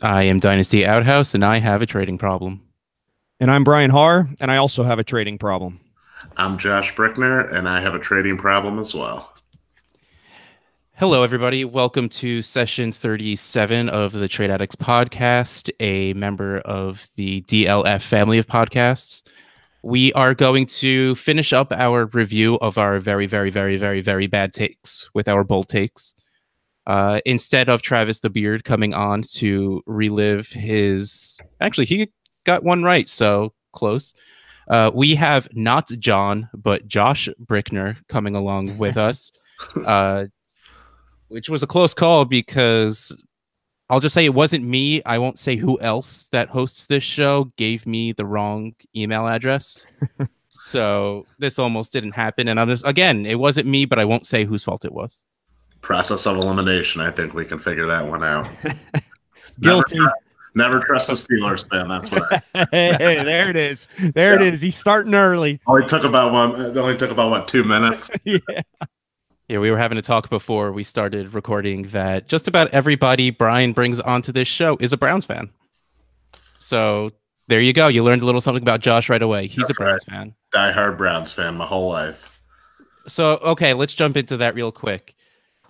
I am Dynasty Outhouse, and I have a trading problem. And I'm Brian Haar, and I also have a trading problem. I'm Josh Brickner, and I have a trading problem as well. Hello, everybody. Welcome to session 37 of the Trade Addicts podcast, a member of the DLF family of podcasts. We are going to finish up our review of our very bad takes with our bold takes. Instead of Travis the Beard coming on to relive his... Actually, he got one right, so close. We have not John, but Josh Brickner coming along with us, which was a close call because I'll just say it wasn't me. I won't say who else that hosts this show gave me the wrong email address. So this almost didn't happen. And I'm just, again, it wasn't me, but I won't say whose fault it was. Process of elimination. I think we can figure that one out. Guilty. Never trust the Steelers, man. That's what hey, there it is. There it is. He's starting early. Only took about what, 2 minutes? Yeah, we were having a talk before we started recording that just about everybody Brian brings onto this show is a Browns fan. So there you go. You learned a little something about Josh right away. He's a Browns fan. Die-hard Browns fan my whole life. So, okay, let's jump into that real quick.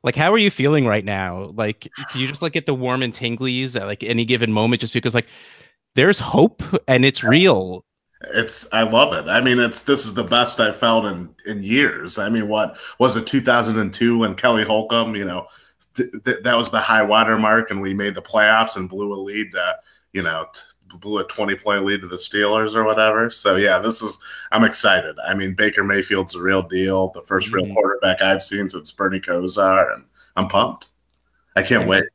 Like, how are you feeling right now? Like, do you just like get the warm and tinglies at like any given moment just because like there's hope and it's real? I love it. I mean, this is the best I've felt in years. I mean, what was it, 2002 when Kelly Holcomb, that was the high water mark and we made the playoffs and blew a lead, blew a 20-point lead to the Steelers or whatever. So yeah, I'm excited. I mean, Baker Mayfield's a real deal. The first real quarterback I've seen since Bernie Kosar, and I'm pumped. I can't wait.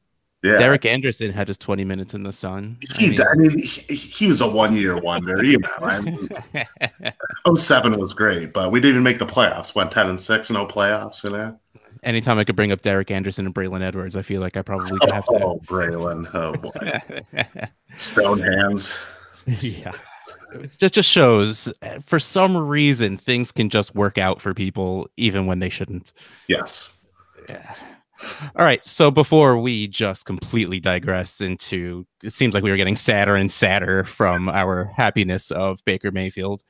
Yeah. Derek Anderson had his 20 minutes in the sun. He was a one-year wonder, I mean, 07 was great, but we didn't even make the playoffs. Went 10-6, no playoffs, Anytime I could bring up Derek Anderson and Braylon Edwards, I feel like I probably could have to. Oh, Braylon. Oh, boy. Stone hands. Yeah. It just shows, for some reason, things can just work out for people, even when they shouldn't. Yes. Yeah. All right. So before we just completely digress into, it seems like we were getting sadder and sadder from our happiness of Baker Mayfield.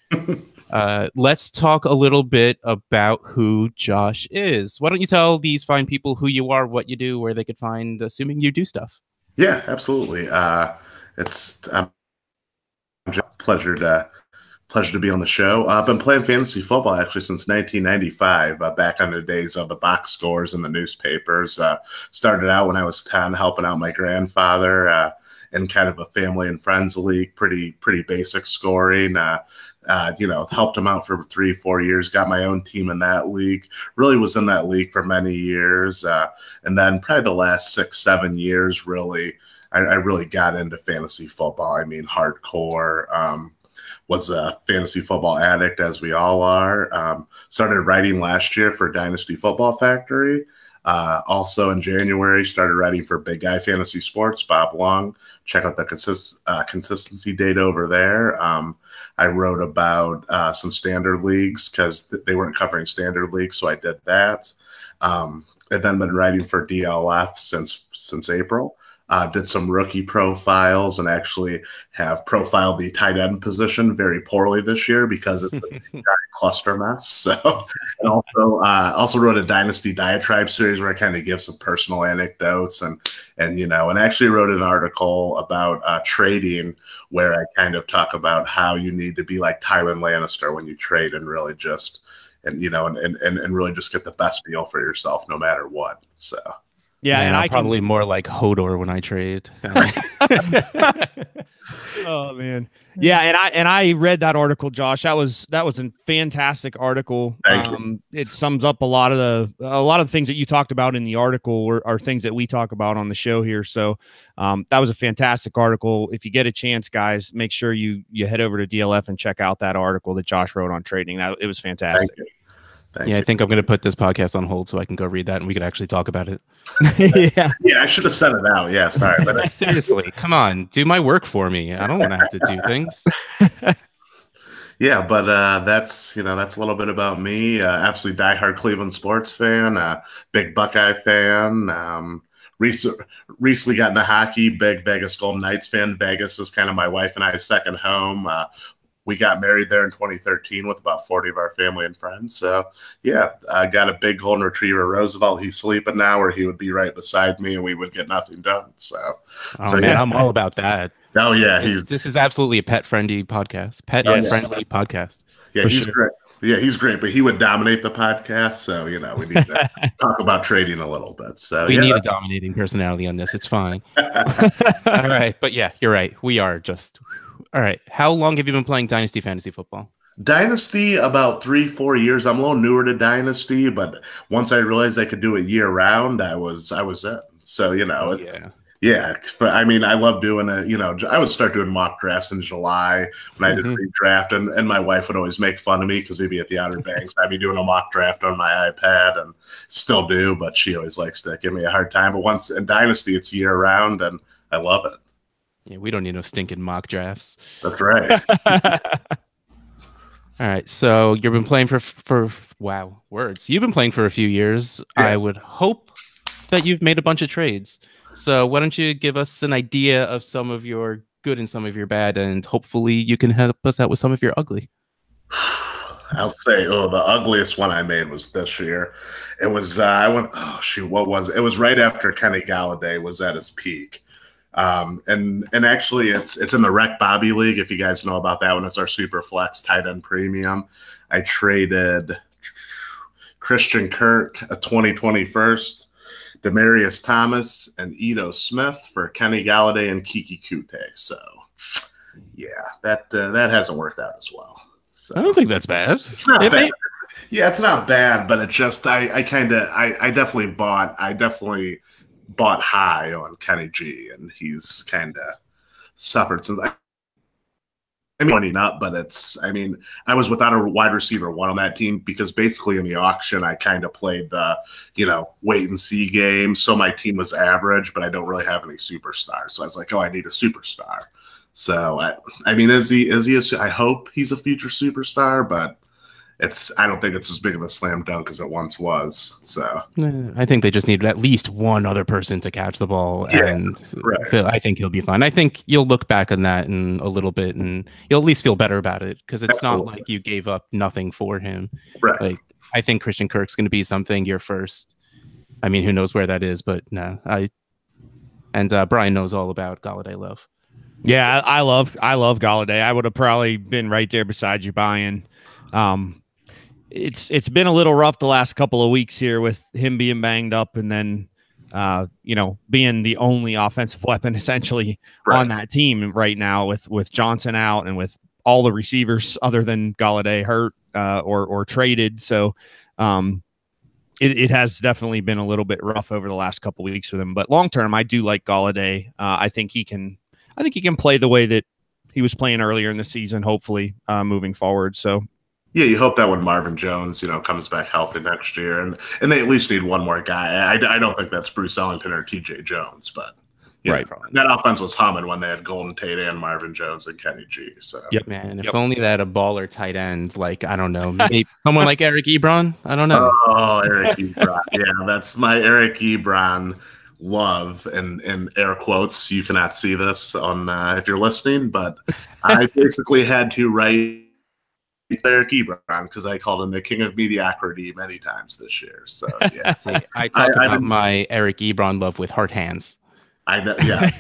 Let's talk a little bit about who Josh is. Why don't you tell these fine people who you are, what you do, where they could find, assuming you do stuff. Yeah, absolutely. It's a pleasure to be on the show. I've been playing fantasy football actually since 1995, back on the days of the box scores in the newspapers. Started out when I was 10, helping out my grandfather in kind of a family and friends league, pretty basic scoring. Helped him out for 3-4 years, got my own team in that league, really was in that league for many years. And then probably the last 6-7 years, really, I really got into fantasy football. I mean, hardcore. Was a fantasy football addict, as we all are. Started writing last year for Dynasty Football Factory. Also in January, started writing for Big Guy Fantasy Sports, Bob Long. Check out the consistency data over there. I wrote about some standard leagues because they weren't covering standard leagues, so I did that. And then been writing for DLF since April. Did some rookie profiles and actually have profiled the tight end position very poorly this year because it's a giant cluster mess. So, and also wrote a Dynasty Diatribe series where I kind of give some personal anecdotes and actually wrote an article about trading where I kind of talk about how you need to be like Tywin Lannister when you trade and really just and really just get the best deal for yourself no matter what. So. Yeah, and I'm probably more like Hodor when I trade. Oh man, yeah, and I read that article, Josh. That was a fantastic article. It sums up a lot of the things that you talked about in the article are things that we talk about on the show here. So that was a fantastic article. If you get a chance, guys, make sure you head over to DLF and check out that article that Josh wrote on trading. It was fantastic. Thank you. I think I'm going to put this podcast on hold so I can go read that and we could actually talk about it. Yeah, I should have sent it out. Yeah, sorry. But seriously, come on, do my work for me. I don't want to have to do things. Yeah, but that's that's a little bit about me. Absolutely diehard Cleveland sports fan, big Buckeye fan. Rec- Recently got into hockey, big Vegas Golden Knights fan. Vegas is kind of my wife and I's second home. We got married there in 2013 with about 40 of our family and friends. So yeah, I got a big golden retriever, Roosevelt. He's sleeping now, or he would be right beside me, and we would get nothing done. Oh man, yeah. I'm all about that. Oh yeah, this is absolutely a pet friendly podcast. Pet friendly podcast. Yeah, he's great. Yeah, he's great, but he would dominate the podcast. So, we need to talk about trading a little bit. So we need a dominating personality on this. It's fine. All right. But yeah, you're right. We are just all right. How long have you been playing Dynasty Fantasy Football? Dynasty, about 3-4 years. I'm a little newer to Dynasty, but once I realized I could do it year round, I was in. So, it's yeah, I mean, I love doing it. I would start doing mock drafts in July when I did pre-draft, and my wife would always make fun of me because we'd be at the Outer Banks. I'd be doing a mock draft on my iPad, and still do, but she always likes to give me a hard time. But once in Dynasty, it's year round, and I love it. Yeah, we don't need no stinking mock drafts. That's right. All right, so you've been playing for wow, words. You've been playing for a few years. Yeah. I would hope that you've made a bunch of trades. So why don't you give us an idea of some of your good and some of your bad, and hopefully you can help us out with some of your ugly. I'll say, the ugliest one I made was this year. It was, what was it? It was right after Kenny Galladay was at his peak. And actually it's in the Rec Bobby League, if you guys know about that one. It's our super flex tight end premium. I traded Christian Kirk, a 2020 first, Demarius Thomas, and Ito Smith for Kenny Galladay and Kiki Kute. So, yeah, that hasn't worked out as well. So, I don't think that's bad. It's not bad. Yeah, it's not bad, but it just I definitely bought high on Kenny G, and he's kind of suffered since. Pointing up, but I was without a wide receiver one on that team because basically in the auction I kind of played the wait and see game, so my team was average, but I don't really have any superstars. So I was like, I need a superstar. So is he? I hope he's a future superstar, but I don't think it's as big of a slam dunk as it once was. So I think they just need at least one other person to catch the ball, and I think he'll be fine. I think you'll look back on that in a little bit, and you'll at least feel better about it because it's not like you gave up nothing for him. Right. Like I think Christian Kirk's going to be something your first. I mean, who knows where that is, but no, Brian knows all about Galladay love. Yeah, I love Galladay. I would have probably been right there beside you, Brian. It's been a little rough the last couple of weeks here with him being banged up and then, being the only offensive weapon essentially on that team right now with Johnson out and with all the receivers other than Galladay hurt or traded. So it has definitely been a little bit rough over the last couple of weeks with him. But long term, I do like Galladay. I think he can play the way that he was playing earlier in the season, hopefully moving forward. So. Yeah, you hope that when Marvin Jones, comes back healthy next year, and they at least need one more guy. I don't think that's Bruce Ellington or T.J. Jones, but that offense was humming when they had Golden Tate and Marvin Jones and Kenny G. So man, if only they had a baller tight end, like I don't know, maybe someone like Eric Ebron. I don't know. Oh, Eric Ebron, yeah, that's my Eric Ebron love, and air quotes. You cannot see this on if you're listening, but I basically had to write Eric Ebron because I called him the king of mediocrity many times this year. So yeah, I talked about my Eric Ebron love with heart hands. I know. Yeah,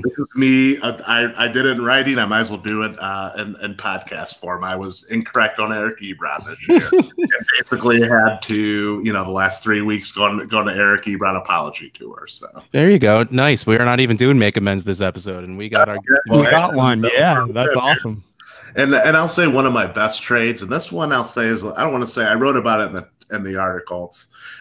this is me. I did it in writing. I might as well do it in podcast form. I was incorrect on Eric Ebron this year, and basically had to, the last 3 weeks going to Eric Ebron apology tour. So there you go. Nice. We are not even doing make amends this episode, and we got one. Yeah, that's awesome. And I'll say one of my best trades, and this one I'll say is, I don't want to say, I wrote about it in the article.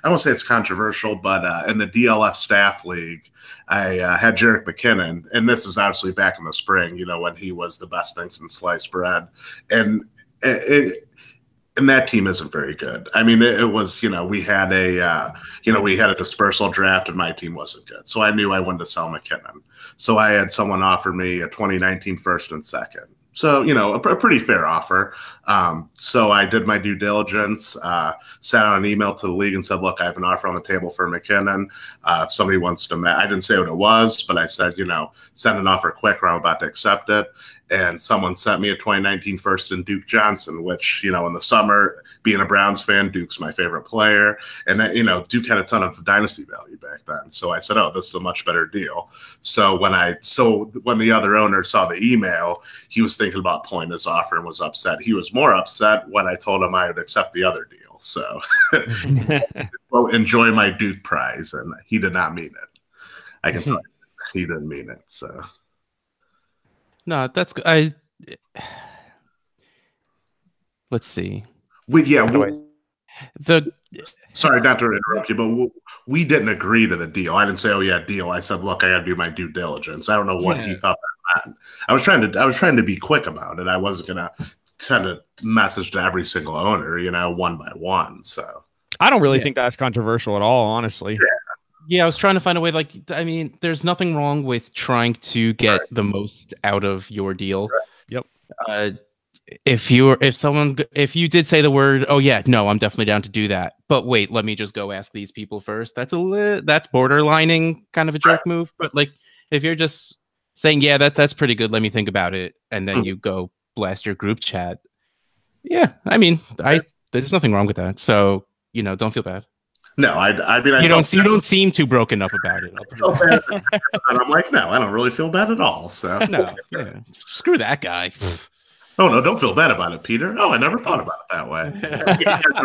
I won't say it's controversial, but in the DLF staff league, I had Jerick McKinnon, and this is obviously back in the spring, when he was the best thing since sliced bread. And that team isn't very good. I mean, it was, we had a dispersal draft, and my team wasn't good. So I knew I wanted to sell McKinnon. So I had someone offer me a 2019 first and second. So, a pretty fair offer. So I did my due diligence, sent out an email to the league and said, look, I have an offer on the table for McKinnon. If somebody wants to, I didn't say what it was, but I said, send an offer quick or I'm about to accept it. And someone sent me a 2019 first in Duke Johnson, which, in the summer, being a Browns fan, Duke's my favorite player. And that, Duke had a ton of dynasty value back then. So I said, oh, this is a much better deal. So when the other owner saw the email, he was thinking about pulling his offer and was upset. He was more upset when I told him I would accept the other deal. So well, enjoy my Duke prize. And he did not mean it. I can tell you, he didn't mean it. So. No, that's good. Let's see. Sorry not to interrupt you, but we didn't agree to the deal. I didn't say, "Oh yeah, deal." I said, "Look, I got to do my due diligence." I don't know what he thought that meant. I was trying to be quick about it. I wasn't gonna send a message to every single owner, one by one. So I don't really think that's controversial at all, honestly. Yeah, I was trying to find a way. Like, I mean, there's nothing wrong with trying to get the most out of your deal. Yep. If you did say the word, oh yeah, no, I'm definitely down to do that. But wait, let me just go ask these people first. That's borderlining kind of a jerk move. But like, if you're just saying, yeah, that's pretty good, let me think about it, and then you go blast your group chat. Yeah, I mean, there's nothing wrong with that. So don't feel bad. No, I mean, you don't seem too broken up about it. And I'm like, no, I don't really feel bad at all. So no, yeah. Screw that guy. Oh no, don't feel bad about it, Peter. Oh, I never thought about it that way.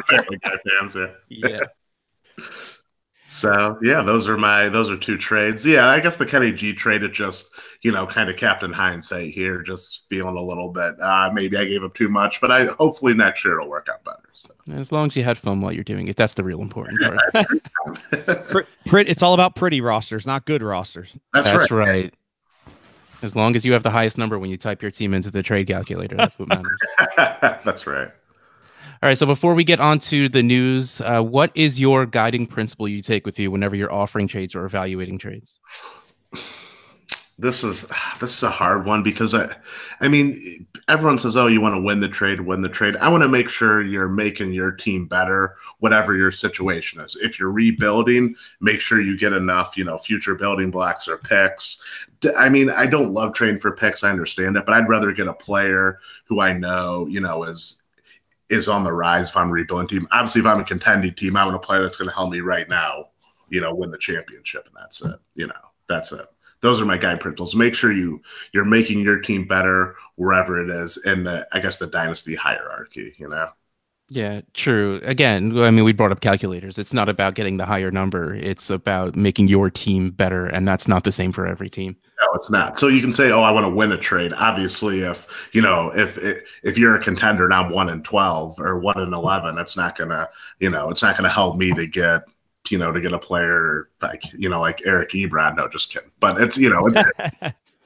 Family Guy fans, yeah. So yeah, those are two trades. Yeah, I guess the Kenny G trade, it just kind of Captain Hindsight here, just feeling a little bit. Maybe I gave up too much, but hopefully next year it'll work out better. So as long as you had fun while you're doing it, that's the real important part. It's all about pretty rosters, not good rosters. That's right. As long as you have the highest number when you type your team into the trade calculator, that's what matters. That's right. All right, so before we get on to the news, what is your guiding principle you take with you whenever you're offering trades or evaluating trades? This is a hard one because I mean, everyone says, oh, you want to win the trade. I want to make sure you're making your team better, whatever your situation is. If you're rebuilding, make sure you get enough, future building blocks or picks. I mean, I don't love trading for picks. I understand it, but I'd rather get a player who I know, is on the rise if I'm a rebuilding team. Obviously, if I'm a contending team, I want a player that's going to help me right now, win the championship, and that's it. That's it. Those are my guide principles. Make sure you're making your team better wherever it is in the dynasty hierarchy. Yeah, true. Again, I mean, we brought up calculators. It's not about getting the higher number. It's about making your team better, and that's not the same for every team. No, it's not. So you can say, "Oh, I want to win a trade." Obviously, if you're a contender and I'm 1-12 or 1-11, it's not gonna help me to get a player like Eric Ebron. No, just kidding. But it's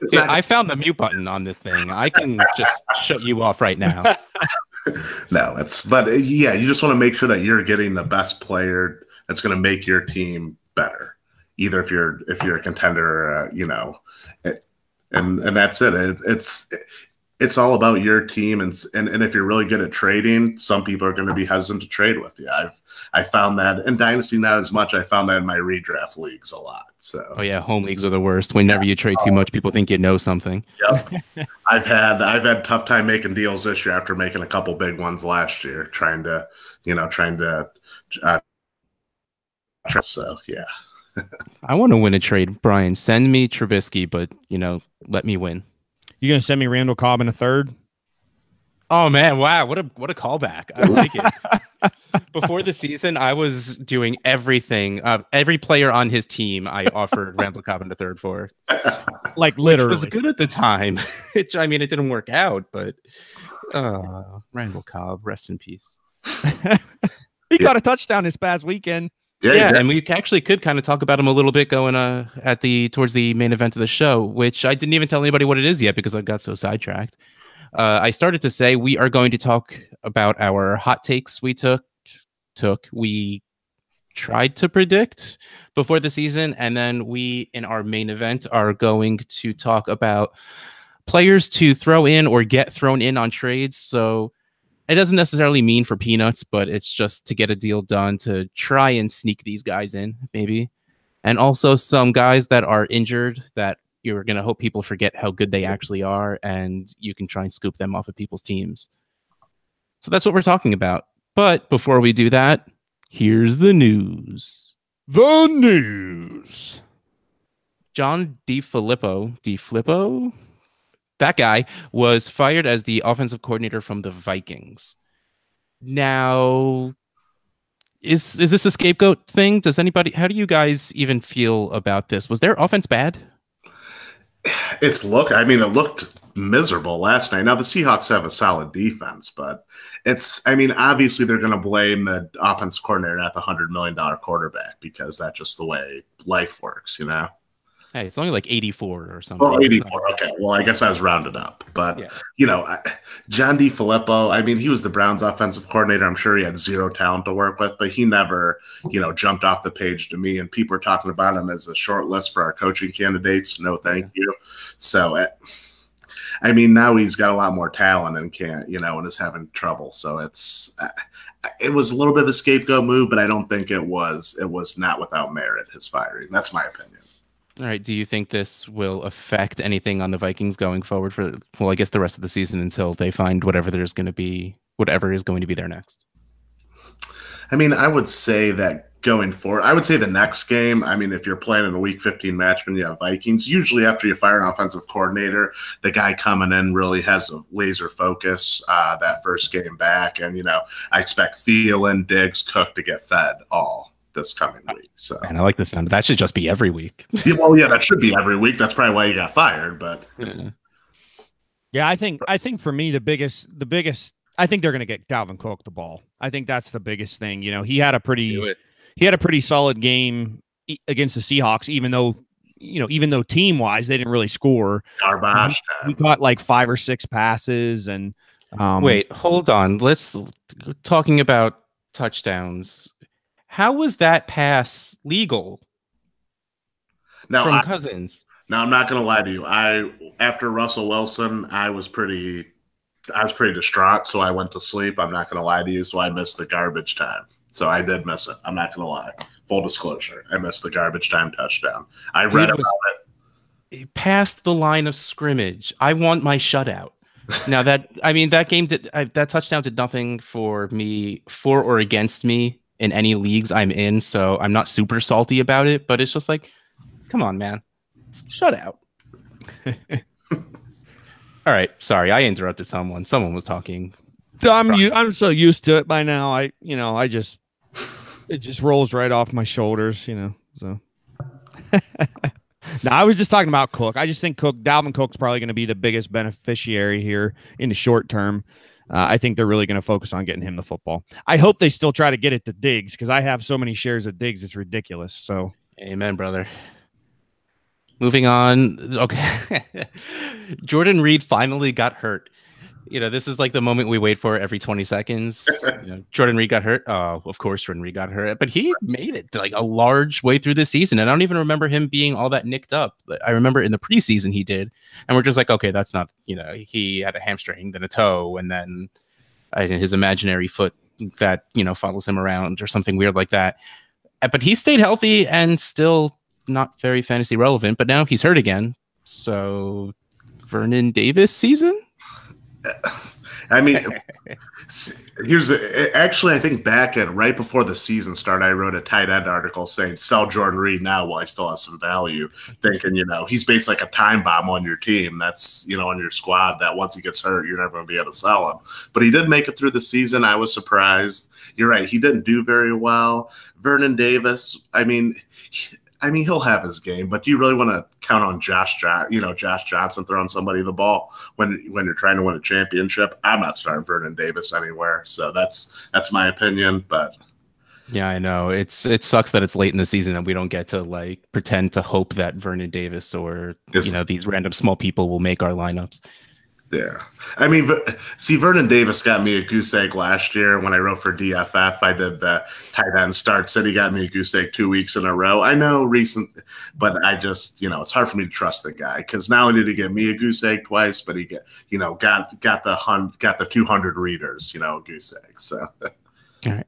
it's not. I found the mute button on this thing. I can just shut you off right now. No, yeah, you just want to make sure that you're getting the best player that's going to make your team better. Either if you're a contender, and that's it. It's all about your team, and if you're really good at trading, some people are going to be hesitant to trade with you. I found that in Dynasty not as much. I found that in my redraft leagues a lot. So yeah, home leagues are the worst. Whenever you trade too much, people think you know something. Yep. I've had tough time making deals this year after making a couple big ones last year, trying to so yeah. I want to win a trade, Brian. Send me Trubisky, but let me win. You gonna send me Randall Cobb in a third? Oh man, wow, what a callback. I like it. Before the season, I was doing everything. Every player on his team, I offered Randall Cobb in a third for. Like literally. It was good at the time. It didn't work out, but Randall Cobb, rest in peace. He got a touchdown this past weekend. Yeah, and we actually could kind of talk about him a little bit going towards the main event of the show, which I didn't even tell anybody what it is yet because I got so sidetracked. I started to say we are going to talk about our hot takes we took. We tried to predict before the season, and then we, in our main event, are going to talk about players to throw in or get thrown in on trades. So it doesn't necessarily mean for peanuts, but it's just to get a deal done to try and sneak these guys in, maybe. And also some guys that are injured that you're going to hope people forget how good they actually are, and you can try and scoop them off of people's teams. So that's what we're talking about. But before we do that, here's the news. The news. John DeFilippo, that guy was fired as the offensive coordinator from the Vikings. Now, is this a scapegoat thing? How do you guys even feel about this? Was their offense bad? It looked miserable last night. Now the Seahawks have a solid defense, but obviously they're going to blame the offensive coordinator, not the $100 million quarterback, because that's just the way life works, you know? Hey, it's only like 84 or something. Oh, 84. Okay. Well, I guess I was rounded up. But, John DeFilippo, he was the Browns offensive coordinator. I'm sure he had zero talent to work with, but he never, jumped off the page to me. And people are talking about him as a short list for our coaching candidates. No, thank you. So, now he's got a lot more talent and can't, and is having trouble. So it was a little bit of a scapegoat move, but I don't think it was not without merit, his firing. That's my opinion. All right. Do you think this will affect anything on the Vikings going forward I guess the rest of the season until they find whatever is going to be there next? I would say that going forward, I would say the next game, if you're playing in a week 15 match when you have Vikings, usually after you fire an offensive coordinator, the guy coming in really has a laser focus that first game back. And, I expect Thielen, Diggs, Cook to get fed all this coming week. So, and I like the sound. That should just be every week. That should be every week. That's probably why he got fired. But yeah, I think for me the biggest. I think they're going to get Dalvin Cook the ball. I think that's the biggest thing. He had a pretty solid game against the Seahawks, even though team wise they didn't really score. Garbage. He caught like 5 or 6 passes and. Wait, hold on. Let's talking about touchdowns. How was that pass legal from Cousins? Now, I'm not going to lie to you. After Russell Wilson, I was pretty distraught, so I went to sleep. I'm not going to lie to you, so I missed the garbage time. So I did miss it. I'm not going to lie. Full disclosure, I missed the garbage time touchdown. I read about it. Past the line of scrimmage. I want my shutout. Now that touchdown did nothing for me, for or against me in any leagues I'm in, so I'm not super salty about it, but it's just like, come on, man. Shut out. All right, sorry, I interrupted someone. Someone was talking. I'm so used to it by now. it just rolls right off my shoulders, so. No, I was just talking about Cook. I just think Dalvin Cook's probably going to be the biggest beneficiary here in the short term. I think they're really going to focus on getting him the football. I hope they still try to get it to Diggs because I have so many shares of Diggs. It's ridiculous. So, amen, brother. Moving on. Okay. Jordan Reed finally got hurt. This is like the moment we wait for every 20 seconds. Jordan Reed got hurt. Of course, Jordan Reed got hurt, but he made it like a large way through the season. And I don't even remember him being all that nicked up. I remember in the preseason he did. And we're just like, okay, that's not, he had a hamstring, then a toe, and then his imaginary foot that, follows him around or something weird like that. But he stayed healthy and still not very fantasy relevant. But now he's hurt again. So Vernon Davis season? I think back at right before the season started, I wrote a tight end article saying sell Jordan Reed now while he still has some value, thinking, he's basically like a time bomb on your team. That's, on your squad that once he gets hurt, you're never going to be able to sell him. But he did make it through the season. I was surprised. You're right. He didn't do very well. Vernon Davis, he'll have his game, but do you really want to count on Josh Johnson throwing somebody the ball when you're trying to win a championship? I'm not starting Vernon Davis anywhere. So that's my opinion. But yeah, I know it sucks that it's late in the season and we don't get to like pretend to hope that Vernon Davis or these random small people will make our lineups. Yeah. I mean, see, Vernon Davis got me a goose egg last year when I wrote for DFF. I did the tight end start. Said he got me a goose egg 2 weeks in a row. I know recent, but I just, it's hard for me to trust the guy because not only did he get me a goose egg twice, but he got the 200 readers, a goose egg. So. All right.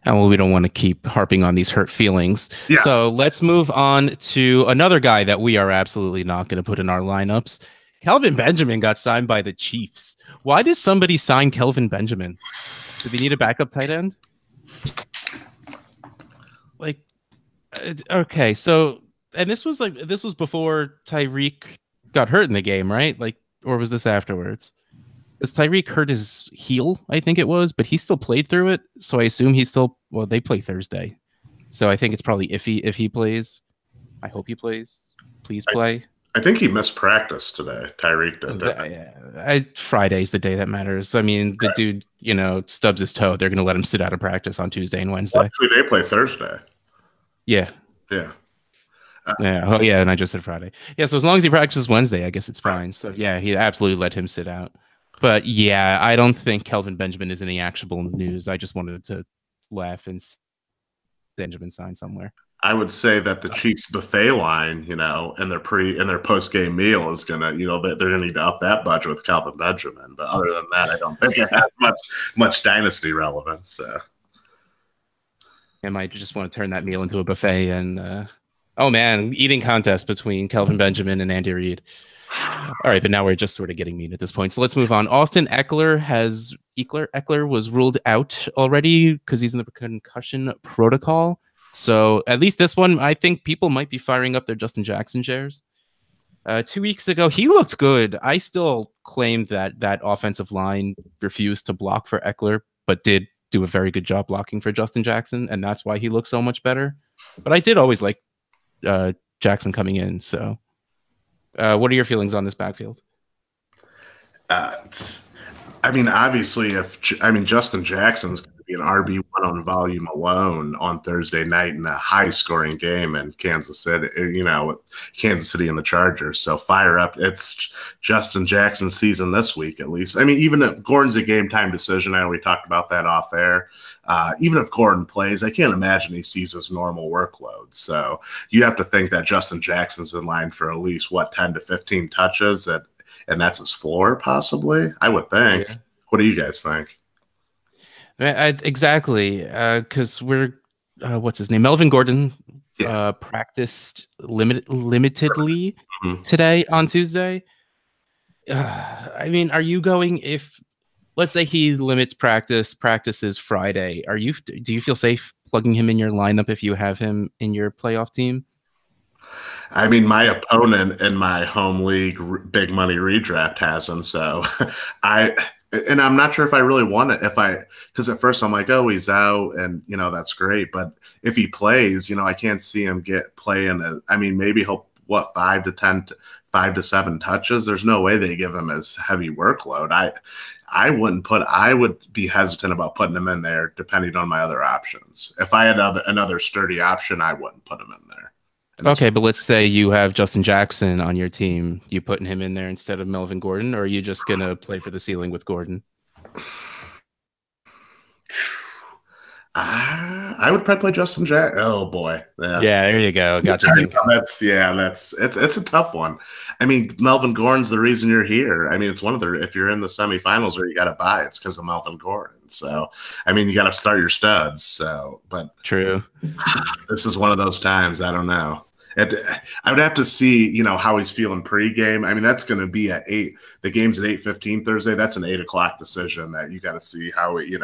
Well, we don't want to keep harping on these hurt feelings. Yes. So let's move on to another guy that we are absolutely not going to put in our lineups. Kelvin Benjamin got signed by the Chiefs. Why did somebody sign Kelvin Benjamin? Did they need a backup tight end? Okay, so and this was before Tyreek got hurt in the game, right? Or was this afterwards? Because Tyreek hurt his heel, I think it was, but he still played through it. So I assume they play Thursday. So I think it's probably iffy if he plays. I hope he plays. Please play. I think he missed practice today. Tyreek did. Friday's the day that matters. I mean, the dude, stubs his toe. They're going to let him sit out of practice on Tuesday and Wednesday. Well, actually, they play Thursday. Yeah. Yeah. Oh, yeah. And I just said Friday. Yeah. So as long as he practices Wednesday, I guess it's fine. So, yeah, he absolutely let him sit out. But, yeah, I don't think Kelvin Benjamin is any actionable news. I just wanted to laugh and Benjamin sign somewhere. I would say that the Chiefs buffet line, and their post game meal is gonna, they're gonna need to up that budget with Kelvin Benjamin. But other than that, I don't think it has much dynasty relevance. So. I might just want to turn that meal into a buffet and oh man, eating contest between Kelvin Benjamin and Andy Reid. All right, but now we're just sort of getting mean at this point. So let's move on. Austin Eckler was ruled out already because he's in the concussion protocol. So at least this one, I think people might be firing up their Justin Jackson shares. 2 weeks ago, he looked good. I still claim that offensive line refused to block for Eckler, but did do a very good job blocking for Justin Jackson, and that's why he looks so much better. But I did always like Jackson coming in. So what are your feelings on this backfield? Obviously, Justin Jackson's going to be an RB1 on volume alone on Thursday night in a high-scoring game in Kansas City, with Kansas City and the Chargers. So fire up. It's Justin Jackson's season this week, at least. Even if Gordon's a game-time decision, I know we talked about that off air. Even if Gordon plays, I can't imagine he sees his normal workload. So you have to think that Justin Jackson's in line for at least, 10 to 15 touches and that's his floor, possibly, I would think. Yeah. What do you guys think? Exactly, because what's his name? Melvin Gordon practiced limitedly today on Tuesday. Are you going if, let's say he limits practices Friday? Do you feel safe plugging him in your lineup if you have him in your playoff team? My opponent in my home league big money redraft has him, so I'm not sure if I really want it. Because at first I'm like, oh, he's out, and that's great. But if he plays, I can't see him playing. Maybe he'll 5 to 7 touches. There's no way they give him as heavy workload. I would be hesitant about putting him in there, depending on my other options. If I had another sturdy option, I wouldn't put him in there. Okay, but let's say you have Justin Jackson on your team. You putting him in there instead of Melvin Gordon, or are you just going to play for the ceiling with Gordon? I would probably play Justin Jackson. Oh, boy. Yeah, there you go. Gotcha. It's a tough one. Melvin Gordon's the reason you're here. It's one of if you're in the semifinals or you got to buy, it's because of Melvin Gordon. So, you got to start your studs. So, but true. This is one of those times. I don't know. I would have to see, how he's feeling pregame. That's going to be at 8. The game's at 8:15 Thursday. That's an 8 o'clock decision that you got to see how he,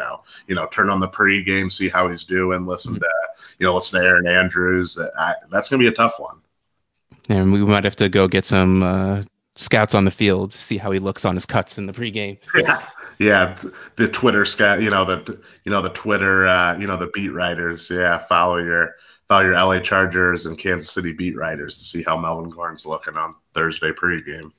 turn on the pregame, see how he's doing, listen to Aaron Andrews. That's going to be a tough one. And we might have to go get some scouts on the field to see how he looks on his cuts in the pregame. Yeah, the Twitter scout, the Twitter, the beat writers. Yeah, follow your LA Chargers and Kansas City beat writers to see how Melvin Gordon's looking on Thursday pregame.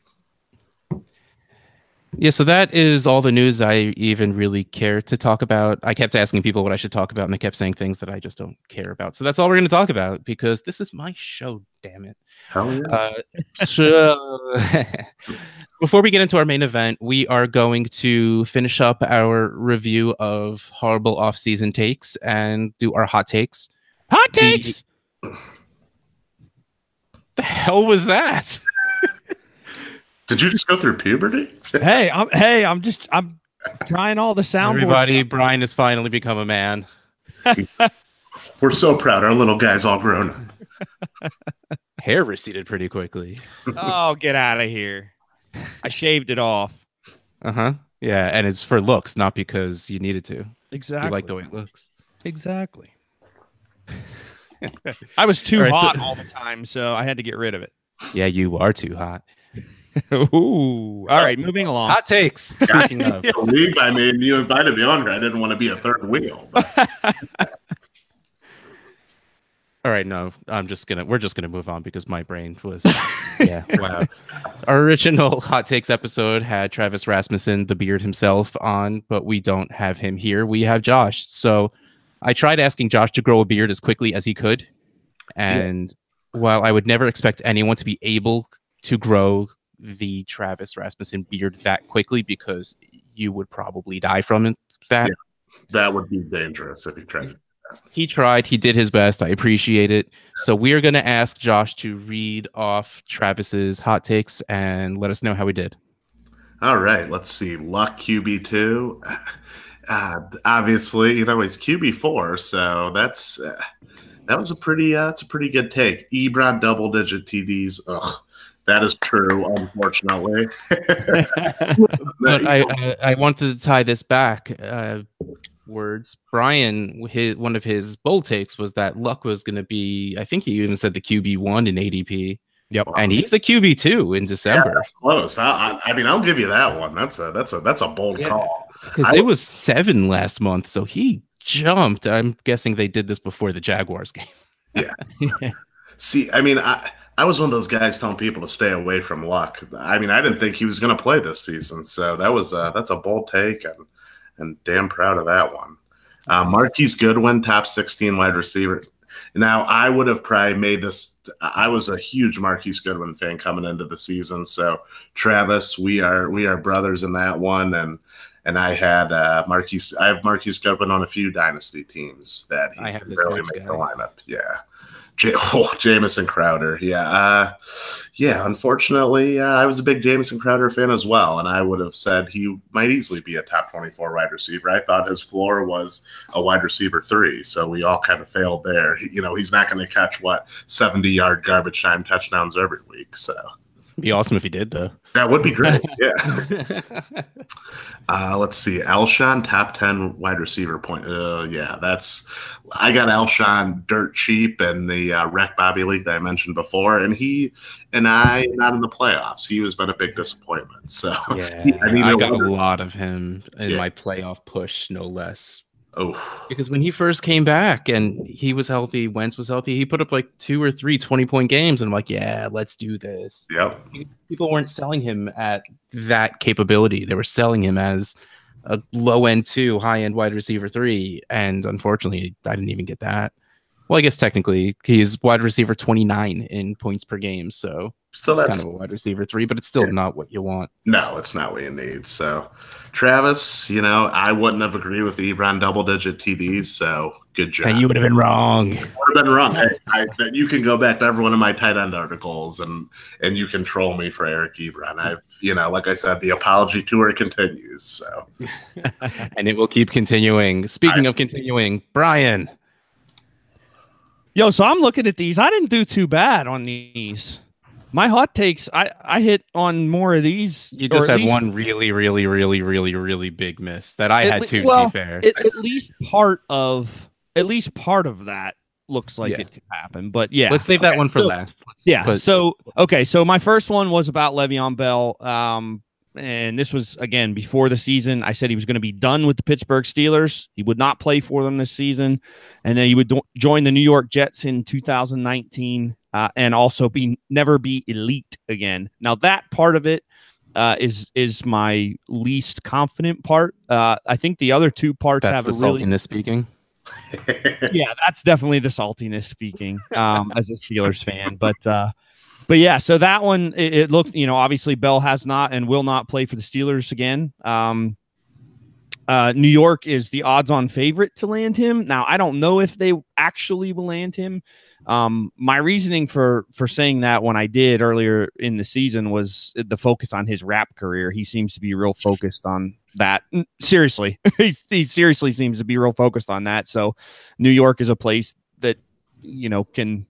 Yeah, so that is all the news I even really care to talk about. I kept asking people what I should talk about, and they kept saying things that I just don't care about. So that's all we're going to talk about, because this is my show, damn it. Hell yeah. So before we get into our main event, we are going to finish up our review of horrible off-season takes and do our hot takes. Hot takes. The hell was that? Did you just go through puberty? I'm trying all the soundboard. Everybody, stuff. Brian has finally become a man. We're so proud. Our little guy's all grown up. Hair receded pretty quickly. Oh, get out of here. I shaved it off. Uh-huh. Yeah, and it's for looks, not because you needed to. Exactly. You like the way it looks. Exactly. I was too All right, hot so- all the time, so I had to get rid of it. Yeah, you are too hot. Ooh. All right, moving along. Hot takes. Speaking of. Believe, I mean, you invited me on here. I didn't want to be a third wheel. But All right, no, we're just gonna move on because my brain was yeah, wow. Our original hot takes episode had Travis Rasmussen, the beard himself, on, but we don't have him here. We have Josh. So I tried asking Josh to grow a beard as quickly as he could. And while I would never expect anyone to be able to grow the Travis Rasmussen beard that quickly because you would probably die from it. that would be dangerous if you tried to. He tried. He did his best. I appreciate it. So we are going to ask Josh to read off Travis's hot takes and let us know how he did. All right, let's see. Luck QB2. Obviously, he's QB4, so that was a pretty good take. Ebron double-digit TDs. Ugh, that is true, unfortunately. But I wanted to tie this back. Words. Brian, one of his bold takes was that Luck was going to be, I think he even said the QB1 in ADP. Yep. And he's the QB2 in December. Yeah, that's close. I mean, I'll give you that one. That's a bold call. Because it was 7 last month, so he jumped. I'm guessing they did this before the Jaguars game. Yeah. See, I mean, I was one of those guys telling people to stay away from Luck. I mean, I didn't think he was going to play this season, so that's a bold take, and damn proud of that one. Marquise Goodwin, top 16 wide receiver. Now, I would have probably made this. I was a huge Marquise Goodwin fan coming into the season. So, Travis, we are brothers in that one, and I had Marquise. I have Marquise Goodwin on a few dynasty teams that he really made the lineup. Yeah. Jamison Crowder. Yeah. Unfortunately, I was a big Jamison Crowder fan as well, and I would have said he might easily be a top 24 wide receiver. I thought his floor was a wide receiver 3, so we all kind of failed there. He's not going to catch 70-yard garbage time touchdowns every week. So It'd be awesome if he did, though. That would be great. Yeah. Let's see. Alshon, top 10 wide receiver point. Yeah, I got Alshon dirt cheap in the Rec Bobby League that I mentioned before, and he and I not in the playoffs. He has been a big disappointment. So yeah, I got a lot of him in my playoff push, no less. Oh, because when he first came back and he was healthy, Wentz was healthy, he put up like 2 or 3 20-point games. And I'm like, yeah, let's do this. Yep. People weren't selling him at that capability. They were selling him as a low-end 2, high-end wide receiver 3. And unfortunately, I didn't even get that. Well, I guess technically he's wide receiver 29 in points per game. So that's kind of a wide receiver 3, but it's still not what you want. No, it's not what you need. So, Travis, I wouldn't have agreed with Ebron double-digit TDs. So, good job. And you would have been wrong. I would have been wrong. You can go back to every one of my tight end articles and you can troll me for Eric Ebron. Like I said, the apology tour continues. So, and it will keep continuing. Speaking of continuing, Brian. Yo, so I'm looking at these. I didn't do too bad on these. My hot takes, I hit on more of these. You just had one really, really, really, really, really big miss that I had too, to be fair. At least part of that looks like it could happen. But yeah. Let's save that one for last. So my first one was about Le'Veon Bell. And this was, again, before the season. I said he was going to be done with the Pittsburgh Steelers. He would not play for them this season. And then he would join the New York Jets in 2019 and also never be elite again. Now, that part of it is my least confident part. I think the other two parts That's have the saltiness speaking. Yeah, that's definitely the saltiness speaking as a Steelers fan. But yeah, so that one, it looks, obviously Bell has not and will not play for the Steelers again. New York is the odds-on favorite to land him. Now, I don't know if they actually will land him. My reasoning for saying that when I did earlier in the season was the focus on his rap career. He seems to be real focused on that. Seriously, he seriously seems to be real focused on that. So, New York is a place that can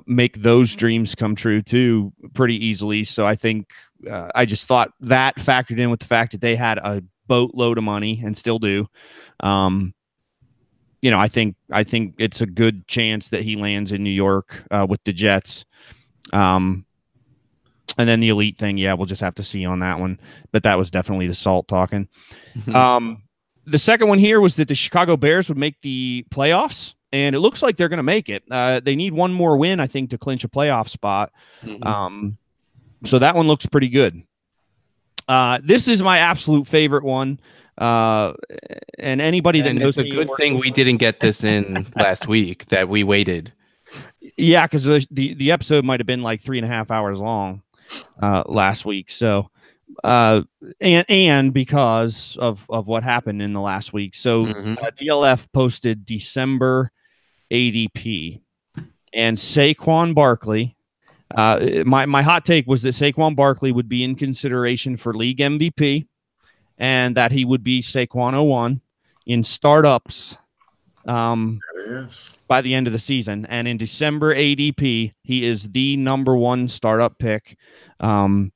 make those dreams come true too pretty easily. So I think I just thought that factored in with the fact that they had a boatload of money and still do. I think it's a good chance that he lands in New York with the Jets. And then the elite thing, yeah, we'll just have to see on that one. But that was definitely the salt talking. Mm-hmm. The second one here was that the Chicago Bears would make the playoffs, and it looks like they're going to make it. They need one more win, I think, to clinch a playoff spot. Mm-hmm. So that one looks pretty good. This is my absolute favorite one. And anybody that knows it's a good thing we didn't get this in last week, that we waited. Yeah, because the episode might have been like 3.5 hours long last week. So and because of what happened in the last week. So DLF posted December ADP, and Saquon Barkley. My hot take was that Saquon Barkley would be in consideration for league MVP, and that he would be Saquon 01 in startups by the end of the season. And in December ADP, he is the number one startup pick. Of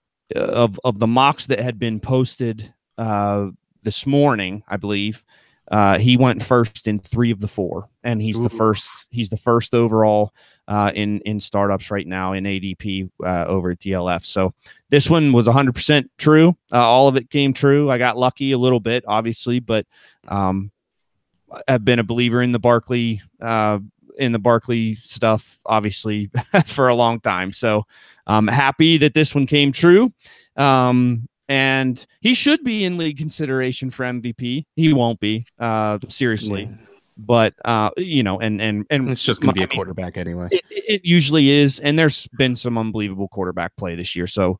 the mocks that had been posted this morning, I believe, he went first in 3 of the 4, and he's the first. He's the first overall in startups right now in ADP over at DLF. So this one was 100% true. All of it came true. I got lucky a little bit, obviously, but I've been a believer in the Barkley stuff, obviously, for a long time. So I'm happy that this one came true. And he should be in league consideration for MVP. He won't be, seriously. Yeah. But and it's just going to be a quarterback anyway. It usually is, and there's been some unbelievable quarterback play this year, so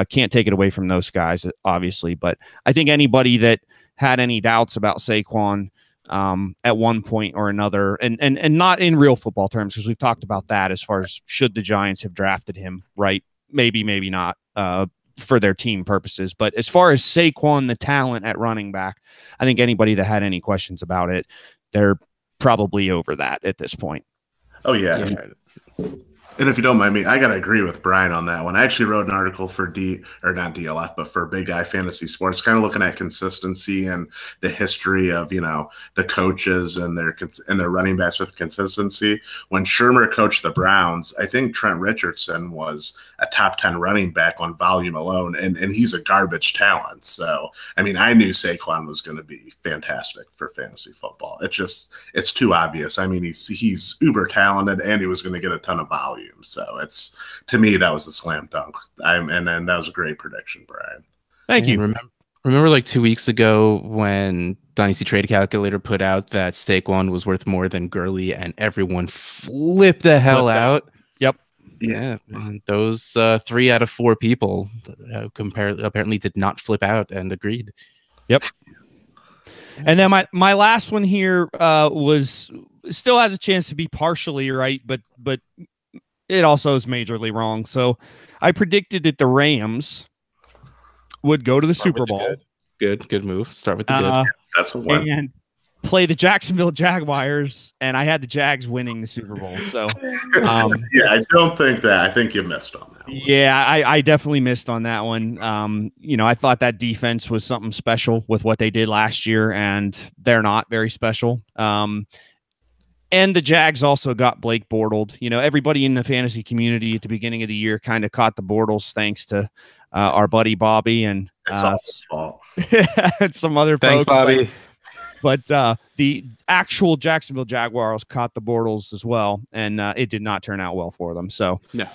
can't take it away from those guys, obviously. But I think anybody that had any doubts about Saquon at one point or another, and not in real football terms, because we've talked about that as far as should the Giants have drafted him, right? Maybe not for their team purposes. But as far as Saquon, the talent at running back, I think anybody that had any questions about it, they're probably over that at this point. Oh, yeah. And if you don't mind me, I got to agree with Brian on that one. I actually wrote an article for not DLF, but for Big Guy Fantasy Sports, kind of looking at consistency and the history of, the coaches and their running backs with consistency. When Shermer coached the Browns, I think Trent Richardson was a top 10 running back on volume alone, and he's a garbage talent. So, I mean, I knew Saquon was going to be fantastic for fantasy football. It's too obvious. I mean, he's uber talented, and he was going to get a ton of volume. So to me, that was a slam dunk. And that was a great prediction, Brian. Thank you. Remember like 2 weeks ago when Dynasty Trade Calculator put out that Saquon was worth more than Gurley, and everyone flipped the hell out. Yep. Yeah. And those 3 out of 4 people apparently did not flip out and agreed. Yep. And then my last one here was still has a chance to be partially right, but it also is majorly wrong. So I predicted that the Rams would go to the Super Bowl. Good move. Start with the good. That's a one. And play the Jacksonville Jaguars, and I had the Jags winning the Super Bowl. So yeah, I don't think that. I think you missed on that one. Yeah, I definitely missed on that one. I thought that defense was something special with what they did last year, and they're not very special. And the Jags also got Blake Bortled. Everybody in the fantasy community at the beginning of the year kind of caught the Bortles thanks to our buddy Bobby and it's all his fault. and some other Thanks, folks. Bobby. But the actual Jacksonville Jaguars caught the Bortles as well, and it did not turn out well for them. So no.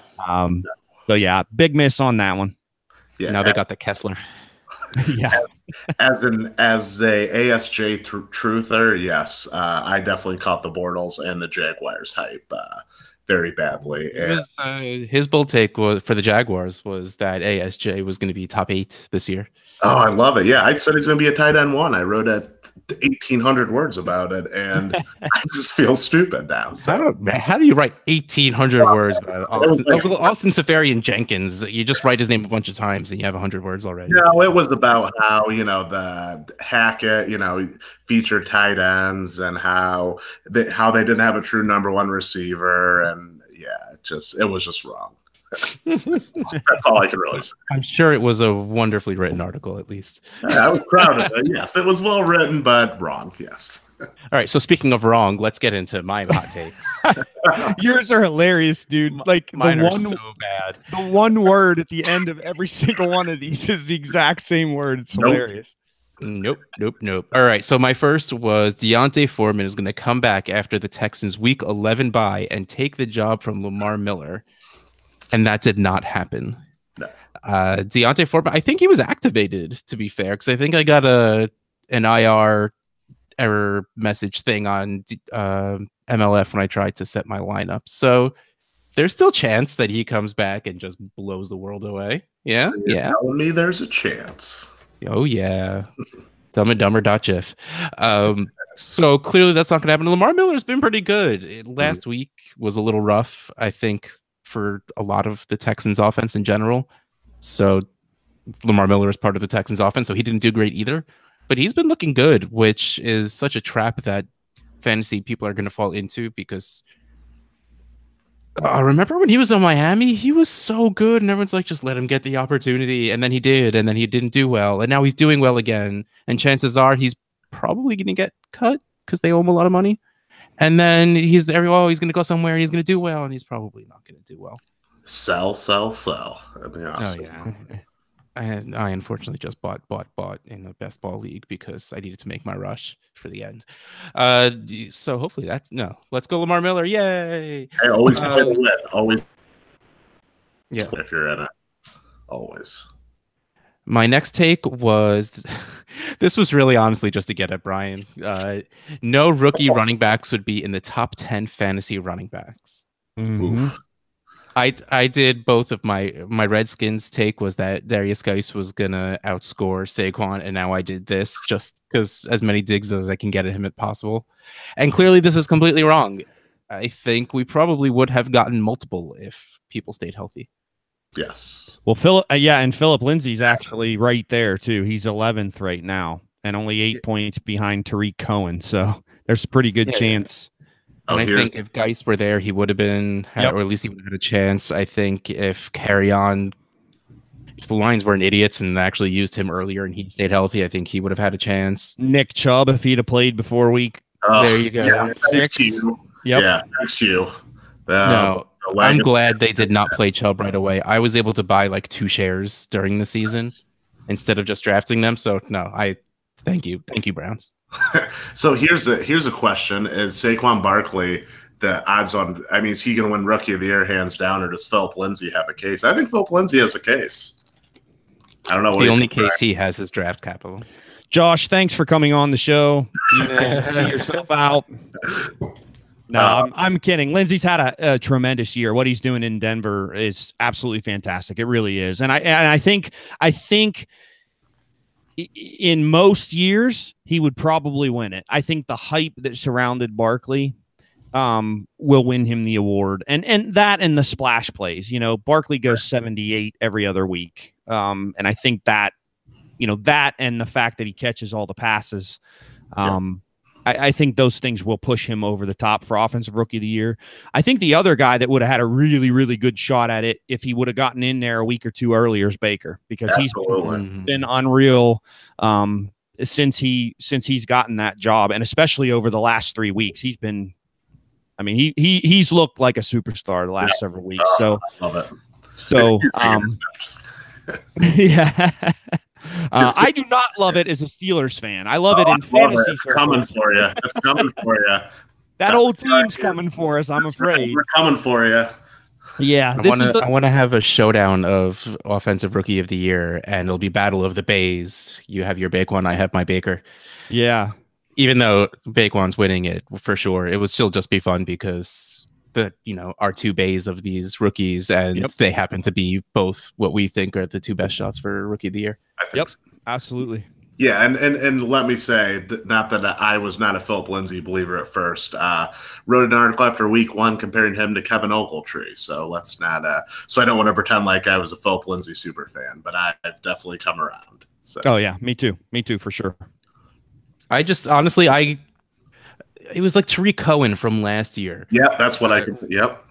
So yeah, big miss on that one. Yeah. Now they got the Kessler. Yeah. As a ASJ truther, yes, I definitely caught the Bortles and the Jaguars hype very badly. It was his bold take was for the Jaguars was that ASJ was going to be top 8 this year. Oh, I love it. Yeah, I said he's going to be a tight end 1. I wrote 1,800 words about it, and I just feel stupid now. So. How do you write 1,800 words about Austin Seferian-Jenkins? You just write his name a bunch of times, and you have 100 words already. No, it was about how the Hackett, featured tight ends, and how they didn't have a true number 1 receiver, and it was just wrong. That's all I can really say. I'm sure it was a wonderfully written article, at least. I was proud of it. Yes, it was well written, but wrong. Yes. All right. So speaking of wrong, let's get into my hot takes. Yours are hilarious, dude. Like Mine are so bad. The one word at the end of every single one of these is the exact same word. It's hilarious. Nope. All right. So my first was Deontay Foreman is going to come back after the Texans' Week 11 bye and take the job from Lamar Miller. And that did not happen. No. Deontay Foreman, I think he was activated, to be fair, because I think I got an IR error message thing on MLF when I tried to set my lineup. So there's still a chance that he comes back and just blows the world away. Yeah. Telling me there's a chance. Oh, yeah. Dumb and Dumber.gif. So clearly that's not going to happen. Lamar Miller's been pretty good. Last week was a little rough, I think, for a lot of the Texans offense in general. So Lamar Miller is part of the Texans offense, so he didn't do great either. But he's been looking good, which is such a trap that fantasy people are going to fall into because remember when he was in Miami? He was so good, and everyone's like, just let him get the opportunity. And then he did, and then he didn't do well. And now he's doing well again. And chances are he's probably going to get cut because they owe him a lot of money. And then he's there. Oh, he's going to go somewhere and he's going to do well, and he's probably not going to do well. Sell. Oh, yeah. I unfortunately just bought in the best ball league because I needed to make my rush for the end. So hopefully let's go Lamar Miller. Yay. Hey, always play the win. Always. Yeah. If you're in it. Always. My next take was, this was really honestly just to get at Brian. No rookie running backs would be in the top 10 fantasy running backs. Mm-hmm. I did both of my Redskins take was that Darius Geis was gonna outscore Saquon, and now I did this just because as many digs as I can get at him as possible. And clearly this is completely wrong. I think we probably would have gotten multiple if people stayed healthy. Yes. Well, Philip, and Philip Lindsay's actually right there too. He's 11th right now, and only 8 points behind Tariq Cohen. So there's a pretty good chance. And I think if Geis were there, he would have been, or at least he would have had a chance. I think if the Lions weren't idiots and actually used him earlier and he stayed healthy, I think he would have had a chance. Nick Chubb, if he'd have played before week. There you go. Yeah, 6. Yep. Yeah, thanks to you. No, I'm glad they did not play Chubb right away. I was able to buy like 2 shares during the season instead of just drafting them. So no, thank you, Browns. So here's a question: is Saquon Barkley the odds on? I mean, is he going to win Rookie of the Year hands down, or does Philip Lindsay have a case? I think Philip Lindsay has a case. I don't know. The only case he has is draft capital. Josh, thanks for coming on the show. You can see yourself out. No, I'm kidding. Lindsay's had a tremendous year. What he's doing in Denver is absolutely fantastic. It really is. And I think in most years he would probably win it. I think the hype that surrounded Barkley will win him the award. And that and the splash plays. You know, Barkley goes 78 every other week. And I think that, that and the fact that he catches all the passes, I think those things will push him over the top for Offensive Rookie of the Year. I think the other guy that would have had a really, really good shot at it if he would have gotten in there a week or two earlier is Baker, because he's been unreal since he's gotten that job, and especially over the last 3 weeks. He's been, I mean, he's looked like a superstar the last several weeks. So I love it. So yeah. I do not love it as a Steelers fan. I love it in fantasy it's coming for you. It's coming for you. That old team's coming for us, I'm afraid. We're coming for you. Yeah, I want to have a showdown of offensive rookie of the year, and it'll be battle of the bays. You have your Baquan, I have my Baker. yeah. Even though Baquan's winning it for sure, it would still just be fun because our two bays of these rookies, and Yep. they happen to be both what we think are the two best shots for rookie of the year. I think Yep, so. absolutely. Yeah, and let me say, not that I was not a Philip Lindsay believer at first. Wrote an article after week 1 comparing him to Kevin Ogletree. So let's not. So I don't want to pretend like I was a Philip Lindsay super fan, but I've definitely come around. So. Oh yeah, me too for sure. I just honestly, it was like Tariq Cohen from last year. Yep, that's what I. Yep.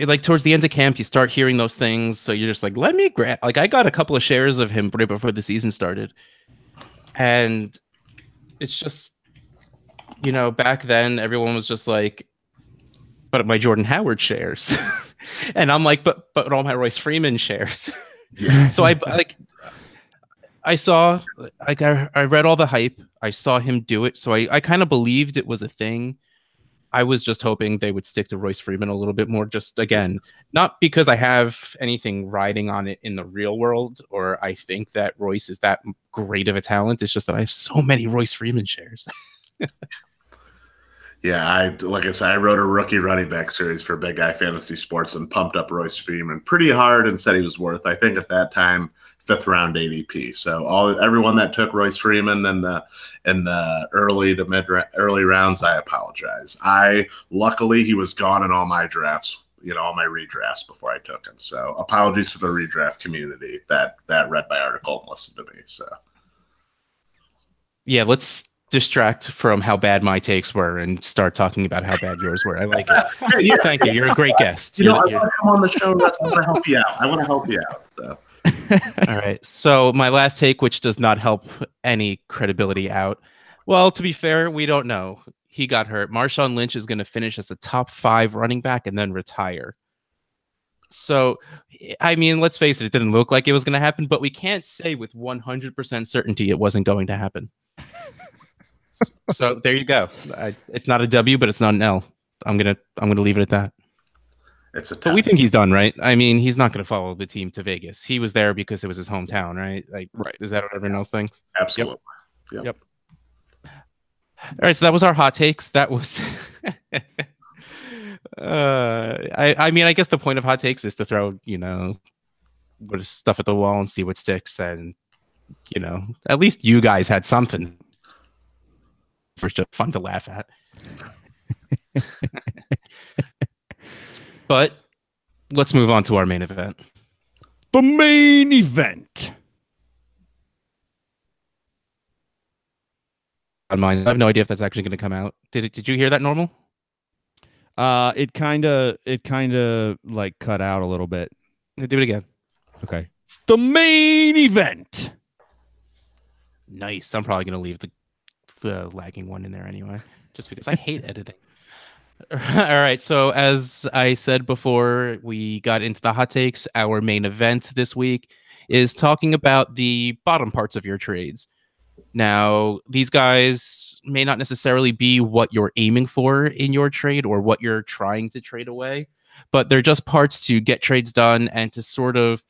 Like towards the end of camp, you start hearing those things, so you're just like, let me grab. Like I got a couple of shares of him right before the season started. And it's just, back then everyone was just like, but my Jordan Howard shares. And I'm like, but all my Royce Freeman shares. Yeah. So I saw, like, I read all the hype. I saw him do it. So I kind of believed it was a thing. I was just hoping they would stick to Royce Freeman a little bit more. Just again, not because I have anything riding on it in the real world, or I think that Royce is that great of a talent. It's just that I have so many Royce Freeman shares. Yeah, like I said, I wrote a rookie running back series for Big Guy Fantasy Sports and pumped up Royce Freeman pretty hard and said he was worth, I think at that time, 5th round ADP. So everyone that took Royce Freeman in the early to early rounds, I apologize. Luckily he was gone in all my drafts, all my redrafts before I took him. So apologies to the redraft community that read my article and listened to me. So yeah, let's distract from how bad my takes were and start talking about how bad yours were. I like it. Yeah. Thank you. You're a great guest. I want to come on the show. I want to help you out. I want to help you out. So. All right. So my last take, which does not help any credibility out. Well, to be fair, we don't know. He got hurt. Marshawn Lynch is going to finish as a top 5 running back and then retire. So, I mean, let's face it, it didn't look like it was going to happen, but we can't say with 100% certainty it wasn't going to happen. So there you go. It's not a W, but it's not an L. I'm gonna leave it at that. But we think he's done, right? I mean, he's not going to follow the team to Vegas. He was there because it was his hometown, right? Like, right. Is that what everyone else thinks? Absolutely. Yep. All right, so that was our hot takes. That was. I mean, I guess the point of hot takes is to throw, stuff at the wall and see what sticks, and at least you guys had something. For just fun to laugh at. But let's move on to our main event. The main event. On mine, I have no idea if that's actually going to come out. Did you hear that, Normal? It kind of like cut out a little bit. Do it again. Okay. The main event. Nice. I'm probably going to leave the lagging one in there anyway, just because I hate editing. All right. So as I said before, we got into the hot takes. Our main event this week is talking about the bottom parts of your trades. Now, these guys may not necessarily be what you're aiming for in your trade or what you're trying to trade away, but they're just parts to get trades done and to sort of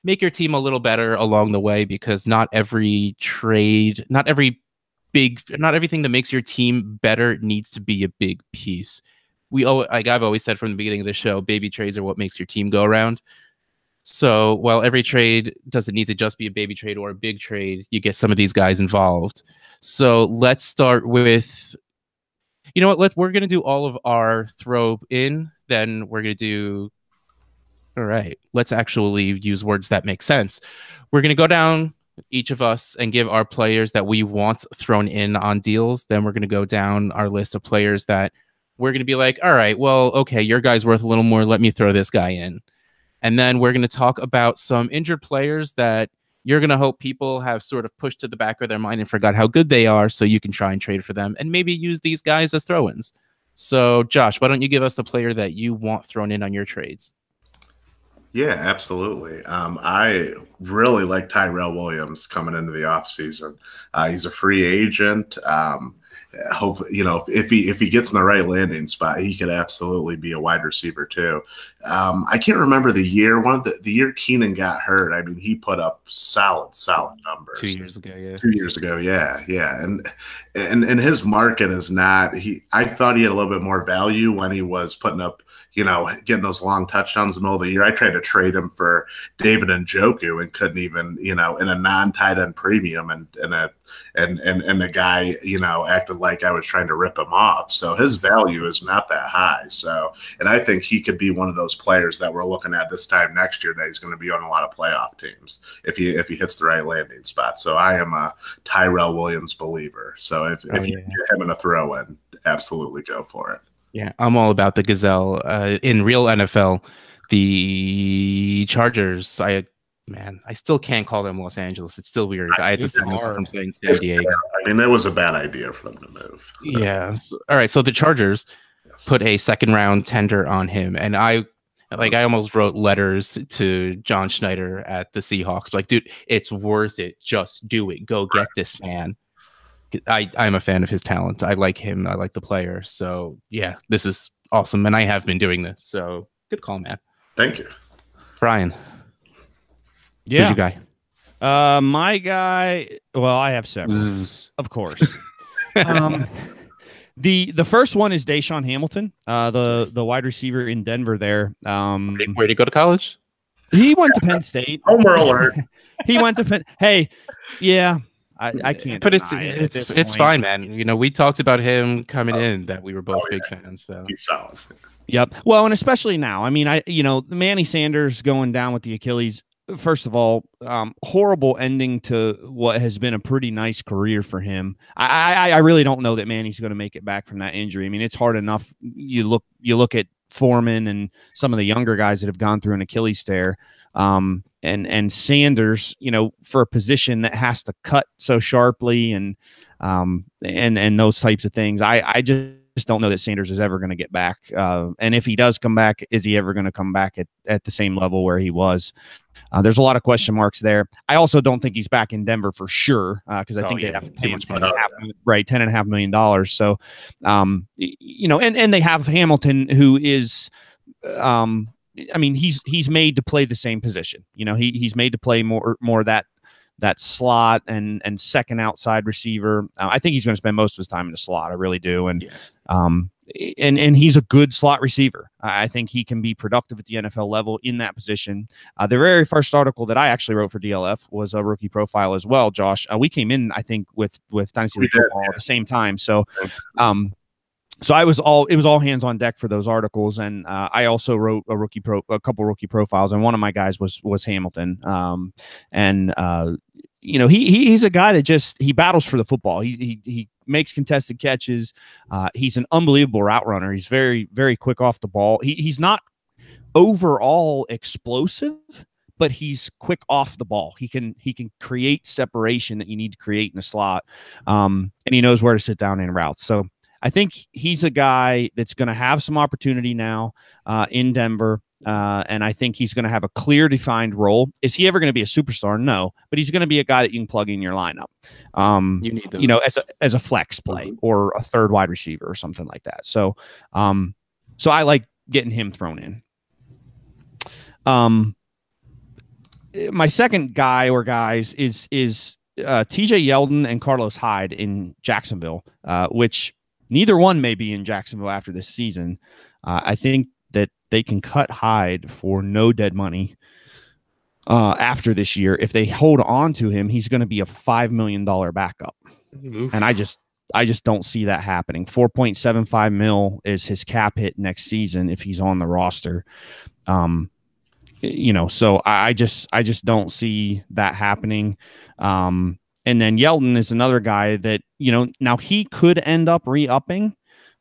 make your team a little better along the way, because not every trade, not everything that makes your team better needs to be a big piece. I've always said from the beginning of the show, baby trades are what makes your team go around. So while every trade doesn't need to just be a baby trade or a big trade, you get some of these guys involved. So let's start with, we're going to do all of our throw in, then we're going to do, all right, let's actually use words that make sense. We're going to go down each of us and give our players that we want thrown in on deals. Then we're going to go down our list of players that we're going to be like, all right, well, okay, your guy's worth a little more. Let me throw this guy in. And then we're going to talk about some injured players that you're going to hope people have sort of pushed to the back of their mind and forgot how good they are, so you can try and trade for them and maybe use these guys as throw-ins. So, Josh, why don't you give us the player that you want thrown in on your trades? Yeah, absolutely. I really like Tyrell Williams coming into the offseason. He's a free agent. hopefully, if he gets in the right landing spot, he could absolutely be a wide receiver too. I can't remember the year. The year Keenan got hurt. I mean, he put up solid numbers. 2 years ago, yeah. 2 years ago, yeah. And his market is not. I thought he had a little bit more value when he was putting up, getting those long touchdowns in the middle of the year. I tried to trade him for David Njoku and couldn't even, in a non-tight end premium, and the guy, acted like I was trying to rip him off. So his value is not that high. So, and I think he could be one of those players that we're looking at this time next year that he's going to be on a lot of playoff teams if he hits the right landing spot. So I am a Tyrell Williams believer. So if you get him in a throw in, absolutely go for it. Yeah, I'm all about the Gazelle. In real NFL, the Chargers, I still can't call them Los Angeles. It's still weird. I just from saying San Diego. I mean, that was a bad idea for them to move. Yeah. All right. So the Chargers put a second round tender on him, and I almost wrote letters to John Schneider at the Seahawks, like, dude, it's worth it. Just do it. Go get this man. I'm a fan of his talent. I like him. I like the player. So yeah, this is awesome, and I have been doing this. So good call, man. Thank you, Brian. Yeah. Who's your guy? My guy. Well, I have several, of course. The first one is Deshaun Hamilton, the wide receiver in Denver. There. Where did he go to college? He went to Penn State. Homer alert. He went to Penn. Hey, yeah. I can't, but it's fine, man. We talked about him coming in, that we were both big fans. So he's solid. Yep. Well, and especially now. I mean, Manny Sanders going down with the Achilles. First of all, horrible ending to what has been a pretty nice career for him. I really don't know that Manny's going to make it back from that injury. I mean, it's hard enough. You look at Foreman and some of the younger guys that have gone through an Achilles tear. And Sanders, for a position that has to cut so sharply and those types of things, I just don't know that Sanders is ever going to get back. And if he does come back, is he ever going to come back at the same level where he was? There's a lot of question marks there. I also don't think he's back in Denver for sure, because I think they have to pay him $10.5 million. So, and they have Hamilton, who is, I mean, he's made to play the same position. He's made to play more that slot and second outside receiver. I think he's going to spend most of his time in the slot. I really do. And he's a good slot receiver. I think he can be productive at the NFL level in that position. The very first article that I actually wrote for DLF was a rookie profile as well, Josh. We came in, I think, with Dynasty League Football at the same time. So, so it was all hands on deck for those articles, and I also wrote a couple rookie profiles, and one of my guys was Hamilton. He's a guy that he battles for the football. He makes contested catches. He's an unbelievable route runner. He's very, very quick off the ball. He's not overall explosive, but he's quick off the ball. He can create separation that you need to create in a slot, and he knows where to sit down in routes. So I think he's a guy that's going to have some opportunity now in Denver. And I think he's going to have a clear defined role. Is he ever going to be a superstar? No, but he's going to be a guy that you can plug in your lineup. You need those. As a flex play or a third wide receiver or something like that. So, so I like getting him thrown in. My second guy or guys is TJ Yeldon and Carlos Hyde in Jacksonville, which neither one may be in Jacksonville after this season. I think that they can cut Hyde for no dead money after this year. If they hold on to him, he's going to be a $5 million backup. Oof. And I just don't see that happening. 4.75 mil is his cap hit next season if he's on the roster. So I just don't see that happening. And then Yeldon is another guy that, now he could end up re-upping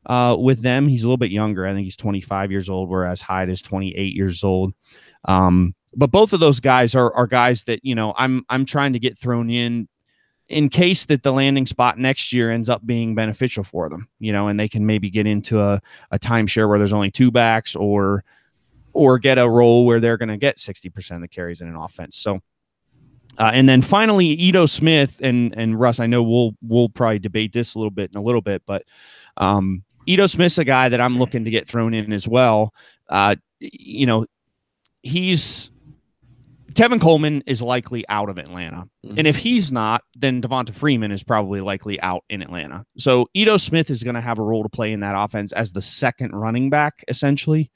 with them. He's a little bit younger. I think he's 25 years old, whereas Hyde is 28 years old. But both of those guys are guys that, I'm trying to get thrown in case that the landing spot next year ends up being beneficial for them, and they can maybe get into a timeshare where there's only two backs or get a role where they're going to get 60% of the carries in an offense. So And then finally, Ito Smith and Russ. I know we'll probably debate this a little bit in a little bit, but Ito Smith's a guy that I'm looking to get thrown in as well. You know, Tevin Coleman is likely out of Atlanta. And if he's not, then Devonta Freeman is probably likely out in Atlanta. So Ito Smith is going to have a role to play in that offense as the second running back, essentially.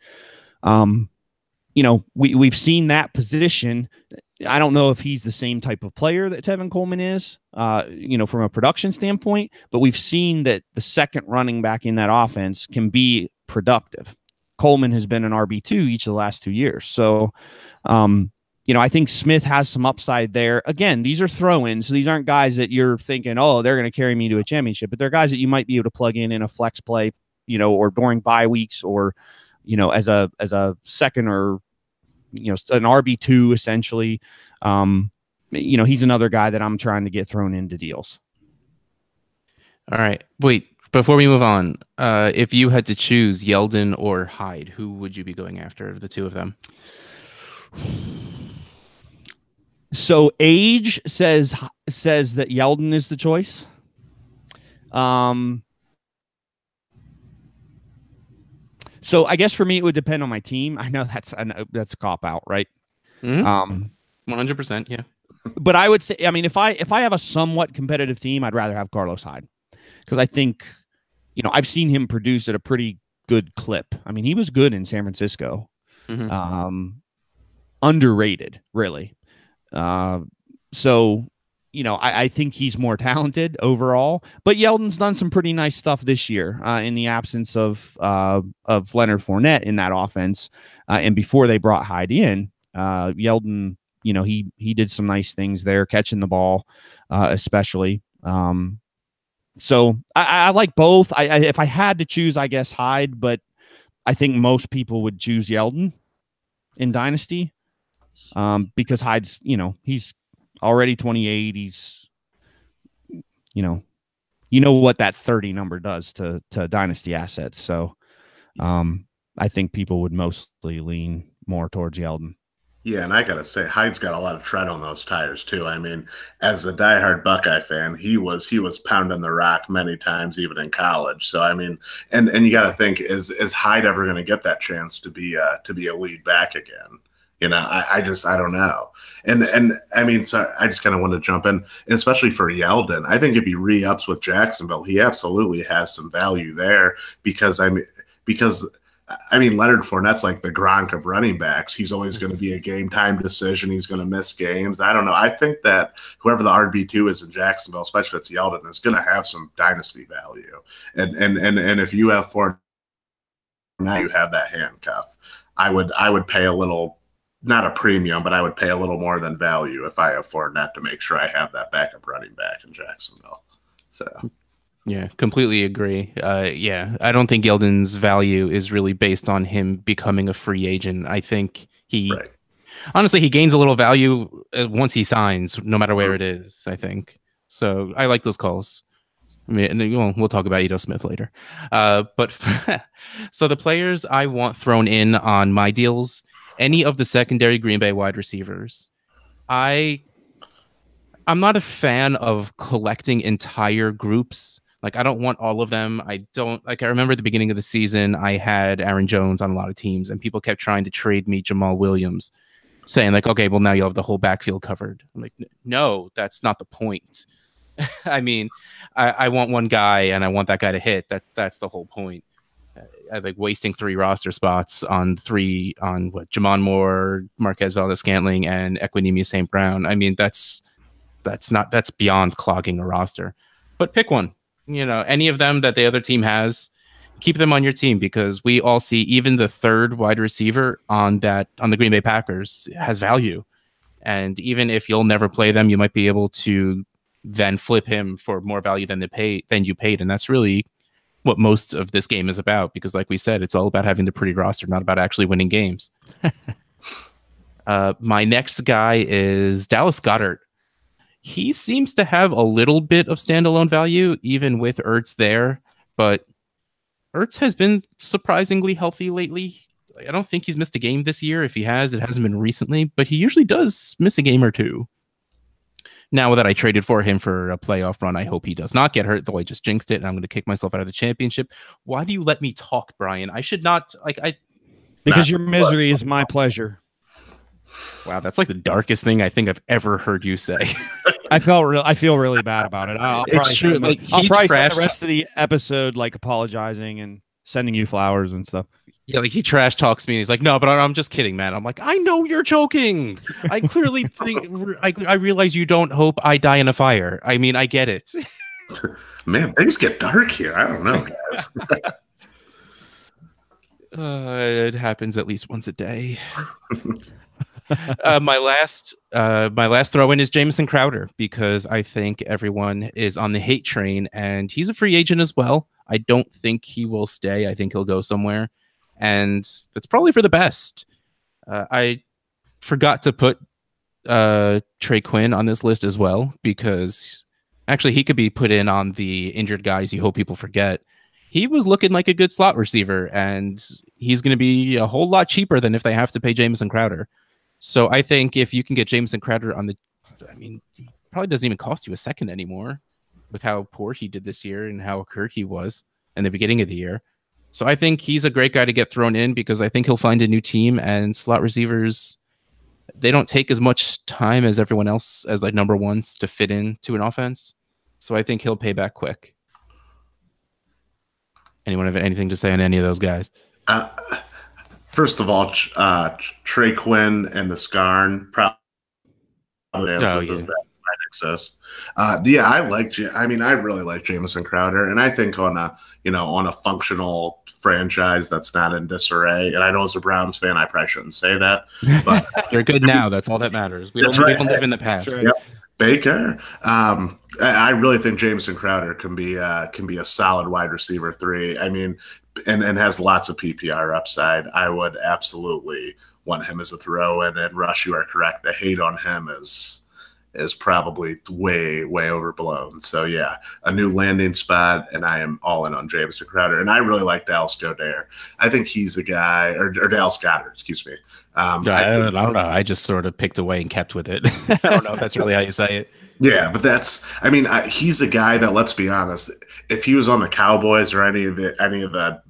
You know, we've seen that position. I don't know if he's the same type of player that Tevin Coleman is, you know, from a production standpoint, but we've seen that the second running back in that offense can be productive. Coleman has been an RB2 each of the last 2 years. So, you know, I think Smith has some upside there. Again, these are throw-ins. So these aren't guys that you're thinking, oh, they're going to carry me to a championship, but they're guys that you might be able to plug in a flex play, you know, or during bye weeks, or, you know, as a second, or, you know, an RB2 essentially. You know, he's another guy that I'm trying to get thrown into deals. All right. Wait, before we move on, if you had to choose Yeldon or Hyde, who would you be going after of the two of them? So age says that Yeldon is the choice. So I guess for me, it would depend on my team. I know that's a cop out, right? 100%, yeah. But I would say, I mean, if I have a somewhat competitive team, I'd rather have Carlos Hyde, because I think, you know, I've seen him produce at a pretty good clip. I mean, he was good in San Francisco. Underrated, really. So, you know, I think he's more talented overall. But Yeldon's done some pretty nice stuff this year in the absence of Leonard Fournette in that offense. And before they brought Hyde in, Yeldon, you know, he did some nice things there, catching the ball, especially. So I like both. If I had to choose, I guess Hyde, but I think most people would choose Yeldon in Dynasty, because Hyde's, you know, he's already 28. He's, you know what that 30 number does to Dynasty assets. So I think people would mostly lean more towards Yeldon. Yeah, and I gotta say, Hyde's got a lot of tread on those tires too. I mean, as a diehard Buckeye fan, he was pounding the rock many times, even in college. So I mean, and you got to think, is Hyde ever going to get that chance to be a lead back again? You know, I don't know. And I mean, so I just kind of want to jump in, especially for Yeldon. I think if he re-ups with Jacksonville, he absolutely has some value there, because Leonard Fournette's like the Gronk of running backs. He's always going to be a game time decision. He's going to miss games. I don't know. I think that whoever the RB2 is in Jacksonville, especially if it's Yeldon, is going to have some dynasty value. And if you have Fournette, you have that handcuff. I would pay a little, not a premium, but I would pay a little more than value if I have Fournette, to make sure I have that backup running back in Jacksonville. So. Yeah, completely agree. Yeah, I don't think Yeldon's value is really based on him becoming a free agent. I think honestly, he gains a little value once he signs, no matter where it is, I think. So I like those calls. I mean, we'll talk about Ito Smith later. But so the players I want thrown in on my deals, any of the secondary Green Bay wide receivers. I'm not a fan of collecting entire groups. Like, I don't want all of them. I remember at the beginning of the season, I had Aaron Jones on a lot of teams, and people kept trying to trade me Jamal Williams, saying like, okay, well, now you'll have the whole backfield covered. I'm like, no, that's not the point. I mean, I want one guy, and I want that guy to hit. That's the whole point. I like wasting 3 roster spots on Jamon Moore, Marquez Valdes-Scantling, and Equanimeous St. Brown. I mean, that's beyond clogging a roster. But pick one. You know, any of them that the other team has, keep them on your team, because we all see even the third wide receiver on the Green Bay Packers has value. And even if you'll never play them, you might be able to then flip him for more value than you paid. And that's really what most of this game is about, because like we said, it's all about having the pretty roster, not about actually winning games. My next guy is Dallas Goedert. He seems to have a little bit of standalone value, even with Ertz there, but Ertz has been surprisingly healthy lately. I don't think he's missed a game this year. If he has, it hasn't been recently, but he usually does miss a game or two. Now that I traded for him for a playoff run, I hope he does not get hurt, though I just jinxed it and I'm going to kick myself out of the championship. Why do you let me talk, Brian? I should not because your misery is my pleasure. Wow, that's like the darkest thing I think I've ever heard you say. I feel really bad about it. I'll probably spend the rest of the episode like apologizing and sending you flowers and stuff. Yeah, like he trash talks me and he's like, no, but I'm just kidding, man. I'm like, I know you're joking. I clearly think I realize you don't hope I die in a fire. I mean, I get it. Man, things get dark here. I don't know, guys. It happens at least once a day. My last throw in is Jamison Crowder, because I think everyone is on the hate train and he's a free agent as well. I don't think he will stay. I think he'll go somewhere, and that's probably for the best. I forgot to put Trey Quinn on this list as well, because actually he could be put in on the injured guys you hope people forget. He was looking like a good slot receiver, and he's going to be a whole lot cheaper than if they have to pay Jamison Crowder. So I think if you can get Jamison Crowder on he probably doesn't even cost you a second anymore with how poor he did this year and how hurt he was in the beginning of the year. So I think he's a great guy to get thrown in, because I think he'll find a new team, and slot receivers, they don't take as much time as everyone else as like number ones to fit into an offense. So I think he'll pay back quick. Anyone have anything to say on any of those guys? First of all, Trey Quinn and the Scarn probably does that might exist. I really like Jamison Crowder, and I think on a functional franchise that's not in disarray. And I know as a Browns fan, I probably shouldn't say that, but they're good now. That's all that matters. We don't live in the past. Right. Yep. Baker. I really think Jamison Crowder can be a solid wide receiver 3. I mean, and has lots of PPR upside. I would absolutely want him as a throw-in. And Rush, you are correct. The hate on him is probably way, way overblown. So yeah, a new landing spot, and I am all in on Jamison Crowder. And I really like Dallas Goedert. I think he's a guy, or Dallas Goedert, excuse me. I don't know. I just sort of picked away and kept with it. I don't know if that's really how you say it. Yeah, but he's a guy that, let's be honest, if he was on the Cowboys or any of the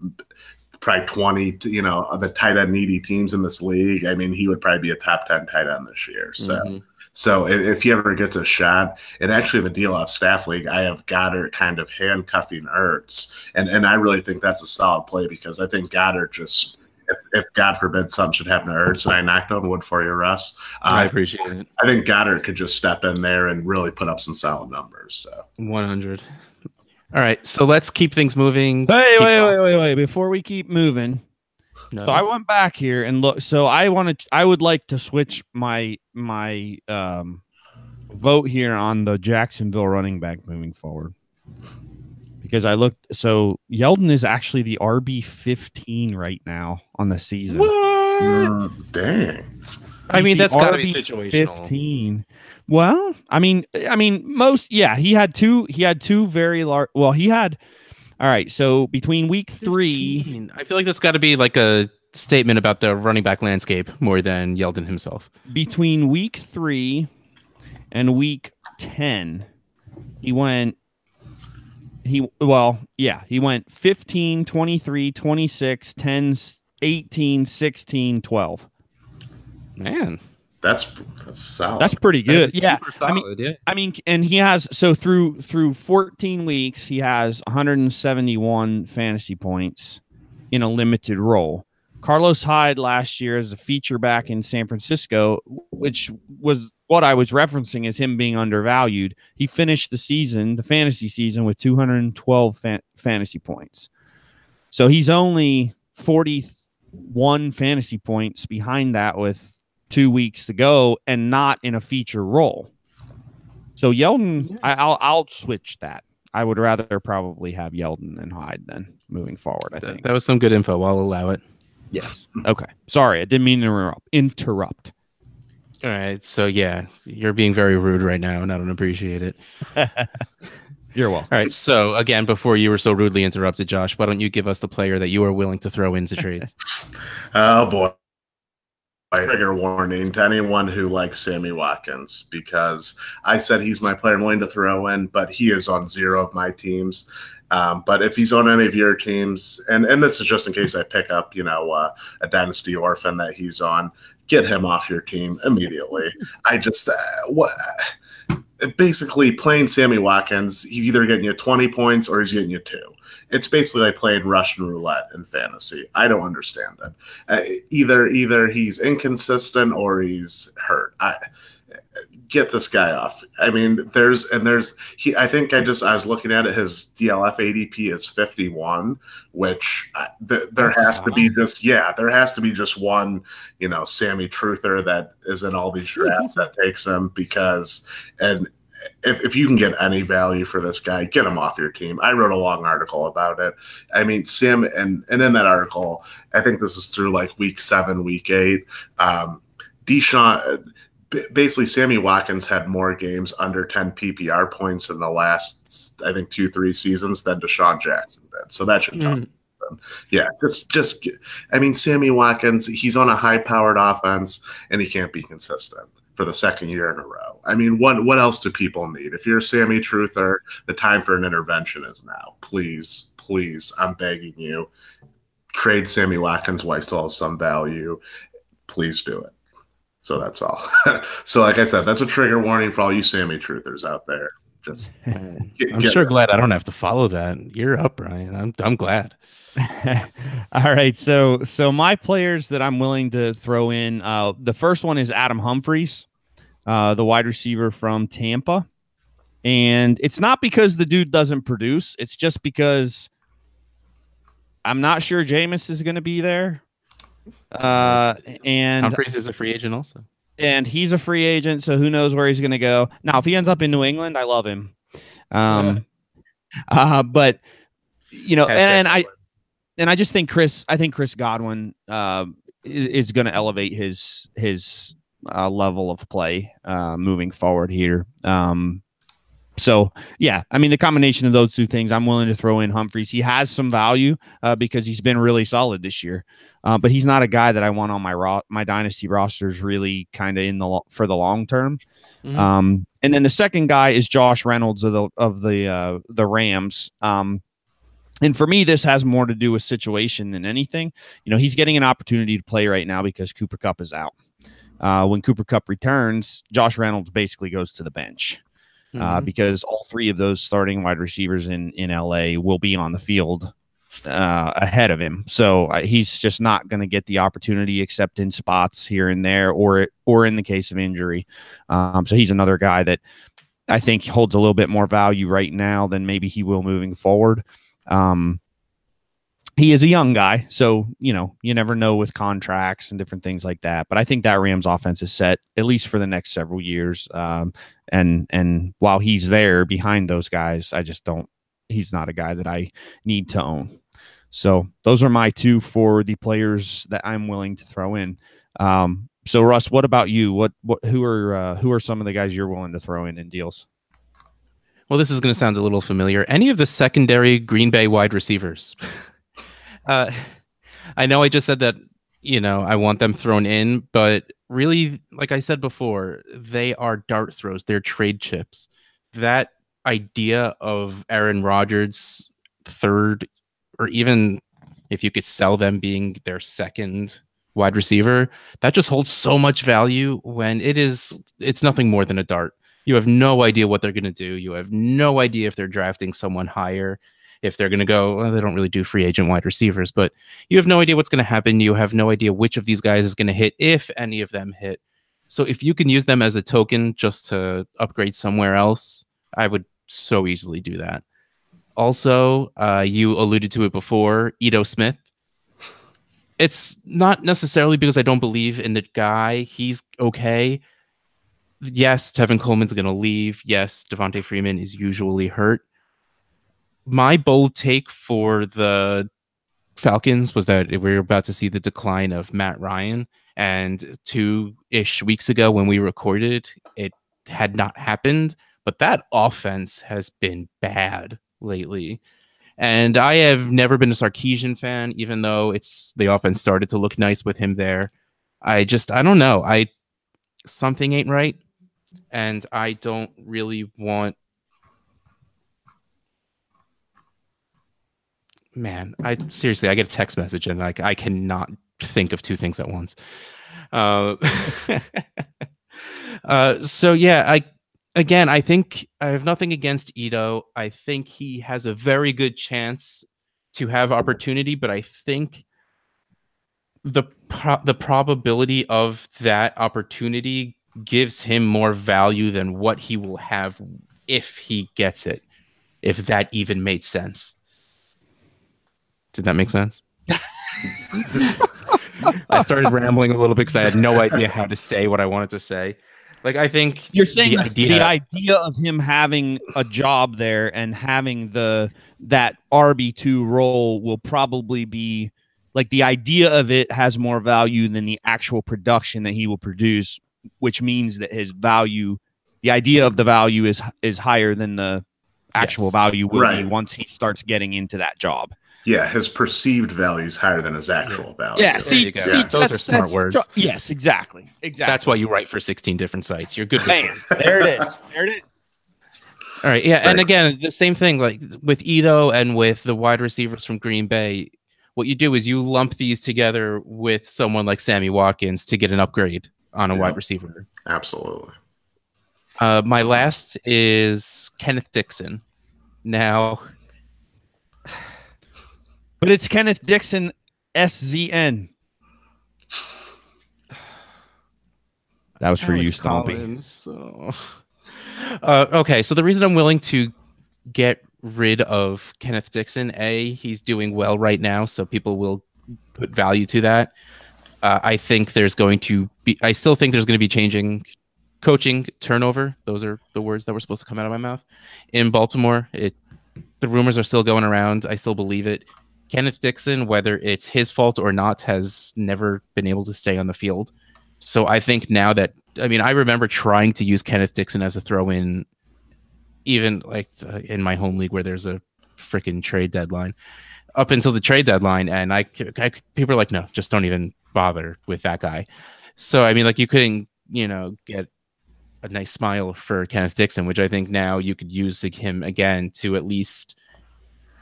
probably 20, the tight end needy teams in this league, I mean, he would probably be a top 10 tight end this year. So, So if he ever gets a shot, and actually in the deal off staff league, I have Goddard kind of handcuffing Ertz, and I really think that's a solid play, because I think Goddard just, if God forbid something should happen to Ertz, and I knocked on wood for you, Russ. I appreciate it. I think Goddard could just step in there and really put up some solid numbers. So 100. All right, so let's keep things moving. Wait. Before we keep moving, so I went back here and look. So I would like to switch my vote here on the Jacksonville running back moving forward, because I looked. So Yeldon is actually the RB15 right now on the season. What? Dang. I mean, that's got to be situational. 15. Well, I mean, he had two very large. Well, he had. All right, so between week 3, 15. I feel like that's got to be like a statement about the running back landscape more than Yeldon himself. Between week 3 and week 10, he went 15, 23, 26, 10, 18, 16, 12. Man, that's solid. That's pretty good. Yeah. Solid, I mean, and he has, so through 14 weeks, he has 171 fantasy points in a limited role. Carlos Hyde last year as a feature back in San Francisco, which was what I was referencing as him being undervalued. He finished the fantasy season, with 212 fantasy points. So he's only 41 fantasy points behind that with 2 weeks to go, and not in a feature role. So Yeldon, I'll switch that. I would rather probably have Yeldon than Hyde then moving forward. I think that was some good info. I'll allow it. Yes. Okay. Sorry, I didn't mean to interrupt. All right. So yeah, you're being very rude right now, and I don't appreciate it. You're welcome. All right. So again, before you were so rudely interrupted, Josh, why don't you give us the player that you are willing to throw into trades? Oh boy. trigger warning to anyone who likes Sammy Watkins, because I said he's my player I'm willing to throw in, but he is on 0 of my teams. But if he's on any of your teams, and this is just in case I pick up, a dynasty orphan that he's on, get him off your team immediately. I just basically playing Sammy Watkins, he's either getting you 20 points or he's getting you 2. It's basically like playing Russian roulette in fantasy. I don't understand it. Either he's inconsistent or he's hurt. Get this guy off. I mean, I was looking at it. His DLF ADP is 51, which there has to be just one, Sammy Truther that is in all these drafts that takes him, because if you can get any value for this guy, get him off your team. I wrote a long article about it. I mean, Sam, and in that article, I think this is through like week 7, week 8. Deshaun, basically, Sammy Watkins had more games under 10 PPR points in the last, I think, 2-3 seasons than Deshaun Jackson did. So that should tell you. Yeah, I mean, Sammy Watkins, he's on a high-powered offense, and he can't be consistent for the 2nd year in a row. I mean, what else do people need? If you're Sammy Truther, the time for an intervention is now. Please, I'm begging you, trade Sammy Watkins while he still has some value. Please do it. So that's all. So like I said, that's a trigger warning for all you Sammy Truthers out there. Just I'm sure glad I don't have to follow that. You're up, Ryan. I'm glad. All right, so my players that I'm willing to throw in, the first one is Adam Humphries, the wide receiver from Tampa, and it's not because the dude doesn't produce. It's just because I'm not sure Jameis is going to be there, and Humphries is a free agent also, and he's a free agent, so who knows where he's going to go. Now, if he ends up in New England, I love him, but and I just think Chris Godwin is going to elevate his level of play moving forward here. So yeah, I mean, the combination of those two things, I'm willing to throw in Humphries. He has some value because he's been really solid this year, but he's not a guy that I want on my dynasty rosters really kind of for the long term. Mm-hmm. And then the second guy is Josh Reynolds of the Rams. And for me, this has more to do with situation than anything. He's getting an opportunity to play right now because Cooper Kupp is out. When Cooper Kupp returns, Josh Reynolds basically goes to the bench because all 3 of those starting wide receivers in LA will be on the field ahead of him. So he's just not going to get the opportunity except in spots here and there or in the case of injury. So he's another guy that I think holds a little bit more value right now than maybe he will moving forward. He is a young guy, so you never know with contracts and different things like that. But I think that Rams offense is set at least for the next several years. And while he's there behind those guys, he's not a guy that I need to own. So those are my 2 for the players that I'm willing to throw in. So Russ, what about you? Who are some of the guys you're willing to throw in deals? Well, this is going to sound a little familiar. Any of the secondary Green Bay wide receivers? I know I just said that, I want them thrown in, but really, like I said before, they are dart throws. They're trade chips. That idea of Aaron Rodgers' 3rd, or even if you could sell them being their 2nd wide receiver, that just holds so much value when it's nothing more than a dart. You have no idea what they're going to do. You have no idea if they're drafting someone higher, if they're going to go, well, they don't really do free agent wide receivers, but you have no idea what's going to happen. You have no idea which of these guys is going to hit, if any of them hit. So if you can use them as a token just to upgrade somewhere else, I would so easily do that. Also, you alluded to it before, Ito Smith. It's not necessarily because I don't believe in the guy. He's okay. Yes, Tevin Coleman's going to leave. Yes, Devontae Freeman is usually hurt. My bold take for the Falcons was that we were about to see the decline of Matt Ryan. And 2-ish weeks ago when we recorded, it had not happened. But that offense has been bad lately. And I have never been a Sarkisian fan, even though the offense started to look nice with him there. I don't know. Something ain't right, and I don't really want. Man, I seriously, I get a text message and like I cannot think of two things at once. Uh, so yeah, I think I have nothing against Ito. I think he has a very good chance to have opportunity, but I think the probability of that opportunity gives him more value than what he will have if he gets it. If that even made sense. Did that make sense? I started rambling a little bit because I had no idea how to say what I wanted to say. Like, I think you're saying the idea of him having a job there and having that RB2 role will probably be like the idea of it has more value than the actual production that he will produce, which means that his value, the idea of the value is higher than the actual value will be once he starts getting into that job. Yeah, his perceived value is higher than his actual value. Yeah, see, those are smart words. Yes, exactly. That's why you write for 16 different sites. You're good. There it is. There it is. All right, yeah, and again, the same thing like with Ito and with the wide receivers from Green Bay. What you do is you lump these together with someone like Sammy Watkins to get an upgrade on a wide receiver. Absolutely. My last is Kenneth Dixon. Now, but it's Kenneth Dixon, SZN. That was for Alex you, Stompy. Collins, so. Okay, so the reason I'm willing to get rid of Kenneth Dixon, he's doing well right now, so people will put value to that. I think there's going to be. I still think there's going to be changing coaching turnover. Those are the words that were supposed to come out of my mouth. In Baltimore, the rumors are still going around. I still believe it. Kenneth Dixon, whether it's his fault or not, has never been able to stay on the field. So I think now that, I mean, I remember trying to use Kenneth Dixon as a throw-in, even like in my home league where there's a freaking trade deadline, up until the trade deadline, and people are like, no, just don't even bother with that guy. So I mean, like, you couldn't, get a nice smile for Kenneth Dixon, which I think now you could use him again to at least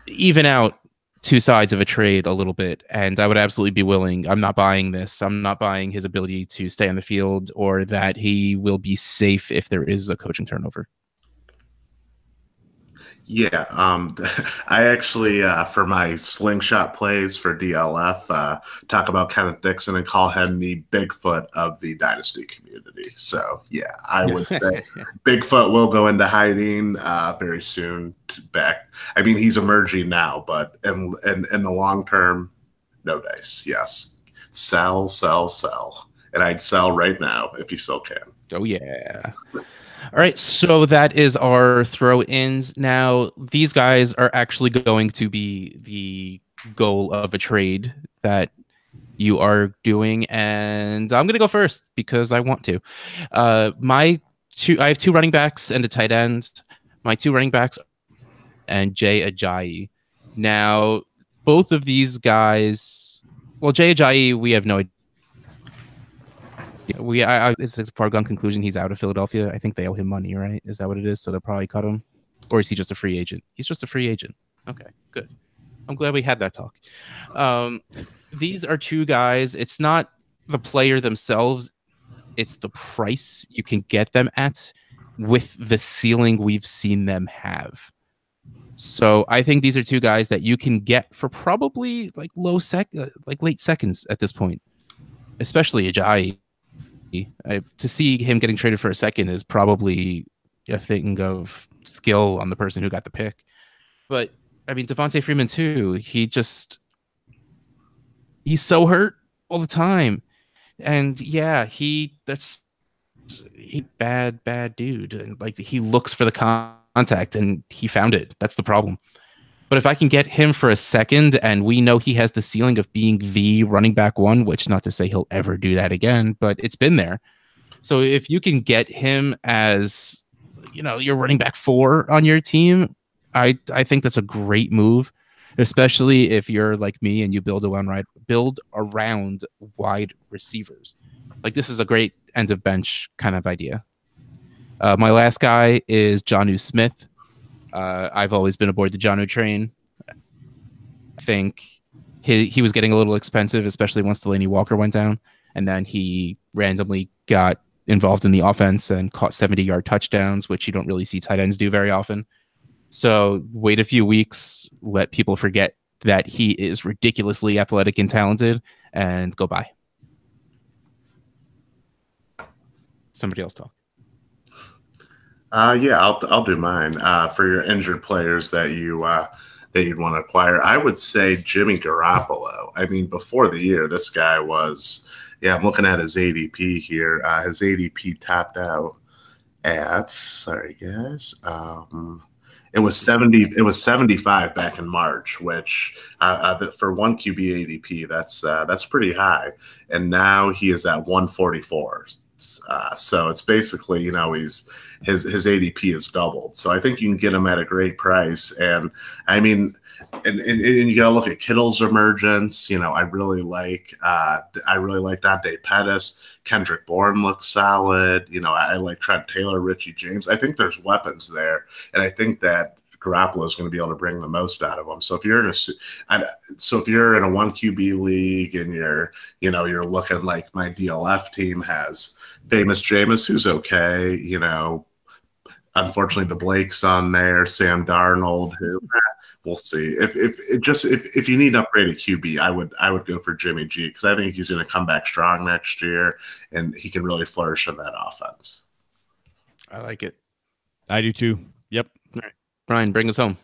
even out two sides of a trade a little bit. And I would absolutely be willing. I'm not buying this. I'm not buying his ability to stay on the field or that he will be safe if there is a coaching turnover. Yeah, I actually, for my slingshot plays for DLF, talk about Kenneth Dixon and call him the Bigfoot of the Dynasty community. So, yeah, I would say Bigfoot will go into hiding very soon. I mean, he's emerging now, but in the long term, no dice. Yes, sell. And I'd sell right now if you still can. Oh, yeah. All right, so that is our throw-ins. Now, these guys are actually going to be the goal of a trade that you are doing, and I'm going to go first because I want to. I have two running backs and a tight end. My two running backs and Jay Ajayi. Now, both of these guys, well, Jay Ajayi, we have no idea. It's a foregone conclusion he's out of Philadelphia. I think they owe him money, right? Is that what it is? So they'll probably cut him, or is he just a free agent? He's just a free agent. Okay, good. I'm glad we had that talk. These are two guys. It's not the player themselves; it's the price you can get them at with the ceiling we've seen them have. So I think these are two guys that you can get for probably like late seconds at this point, especially Ajayi. To see him getting traded for a second is probably a thing of skill on the person who got the pick. But I mean, Devontae Freeman too. He's so hurt all the time, and yeah, he's bad dude. And like, he looks for the contact, and he found it. That's the problem. But if I can get him for a second, and we know he has the ceiling of being the running back one, which not to say he'll ever do that again, but it's been there. So if you can get him as, your running back 4 on your team, I think that's a great move. especially if you're like me and you build around wide receivers. Like this is a great end of bench kind of idea. My last guy is Jonnu Smith. I've always been aboard the Jonnu train. I think he was getting a little expensive, especially once Delaney Walker went down, and then he randomly got involved in the offense and caught 70-yard touchdowns, which you don't really see tight ends do very often. So wait a few weeks, let people forget that he is ridiculously athletic and talented, and go buy. Somebody else talk. Yeah, I'll do mine. For your injured players that you'd want to acquire, I would say Jimmy Garoppolo. I mean, before the year, this guy was. Yeah, I'm looking at his ADP here. His ADP topped out at. Sorry, guys. It was 70. It was 75 back in March, which for one QB ADP, that's pretty high. And now he is at 144. So it's basically, his ADP is doubled. So I think you can get him at a great price. And I mean, and you got to look at Kittle's emergence. I really like Dante Pettis. Kendrick Bourne looks solid. I like Trent Taylor, Richie James. I think there's weapons there, and I think that Garoppolo is going to be able to bring the most out of them. So if you're in a one QB league and you're looking like my DLF team has Famous Jameis, who's okay. Unfortunately, the Blake's on there, Sam Darnold, who we'll see. If you need an upgraded QB, I would go for Jimmy G, because I think he's going to come back strong next year and he can really flourish in that offense. I like it. I do too. Yep. All right. Brian, bring us home.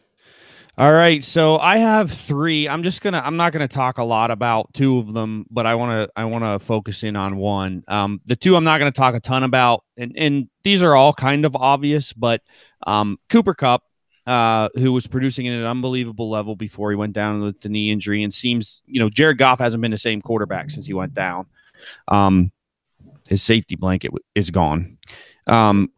All right, so I have three. I'm not gonna talk a lot about two of them, but I wanna focus in on one. The two I'm not gonna talk a ton about, and these are all kind of obvious, but Cooper Kupp, who was producing at an unbelievable level before he went down with the knee injury, and seems, Jared Goff hasn't been the same quarterback since he went down. His safety blanket is gone.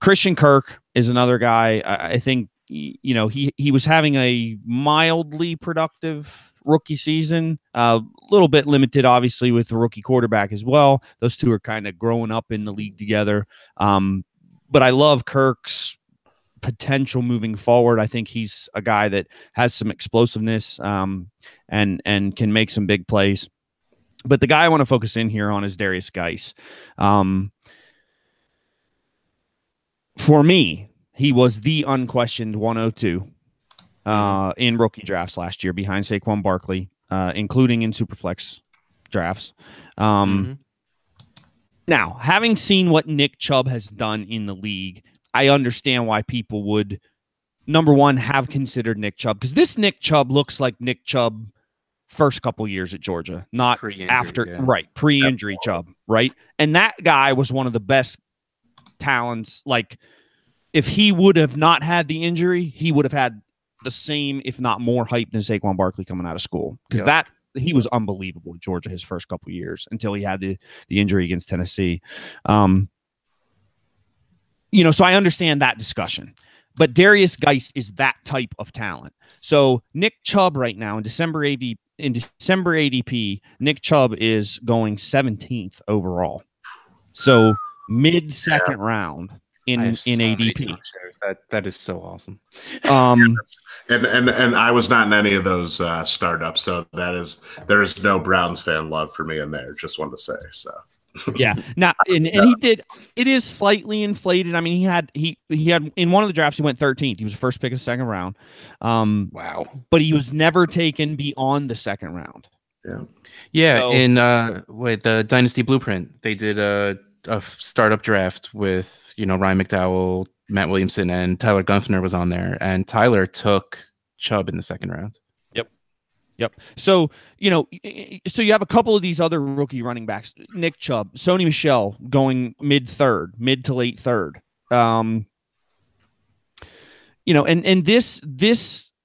Christian Kirk is another guy. I think. He was having a mildly productive rookie season, a little bit limited, obviously, with the rookie quarterback as well. Those two are kind of growing up in the league together. But I love Kirk's potential moving forward. I think he's a guy that has some explosiveness and can make some big plays. But the guy I want to focus in here on is Darius Geis. For me, he was the unquestioned 102 in rookie drafts last year behind Saquon Barkley, including in Superflex drafts. Now, having seen what Nick Chubb has done in the league, I understand why people would, number one, have considered Nick Chubb, because this Nick Chubb looks like Nick Chubb first couple years at Georgia, not after, right, pre-injury Chubb, right? And that guy was one of the best talents, like, if he would have not had the injury, he would have had the same, if not more, hype than Saquon Barkley coming out of school, because he was unbelievable at Georgia his first couple of years until he had the injury against Tennessee. So I understand that discussion, but Darius Geis is that type of talent. So Nick Chubb right now in December ADP, Nick Chubb is going 17th overall. So mid-second round. In ADP. That is so awesome. And I was not in any of those startups, so there is no Browns fan love for me in there. Just wanted to say so. Yeah. Now, and he did. It is slightly inflated. I mean, he had in one of the drafts he went 13th. He was the first pick of the second round. Wow. But he was never taken beyond the second round. Yeah. Yeah. So, in with the Dynasty Blueprint, they did a startup draft with Ryan McDowell, Matt Williamson, and Tyler Gunther was on there, and Tyler took Chubb in the second round. Yep. So you have a couple of these other rookie running backs: Nick Chubb, Sony Michel going mid to late third. And this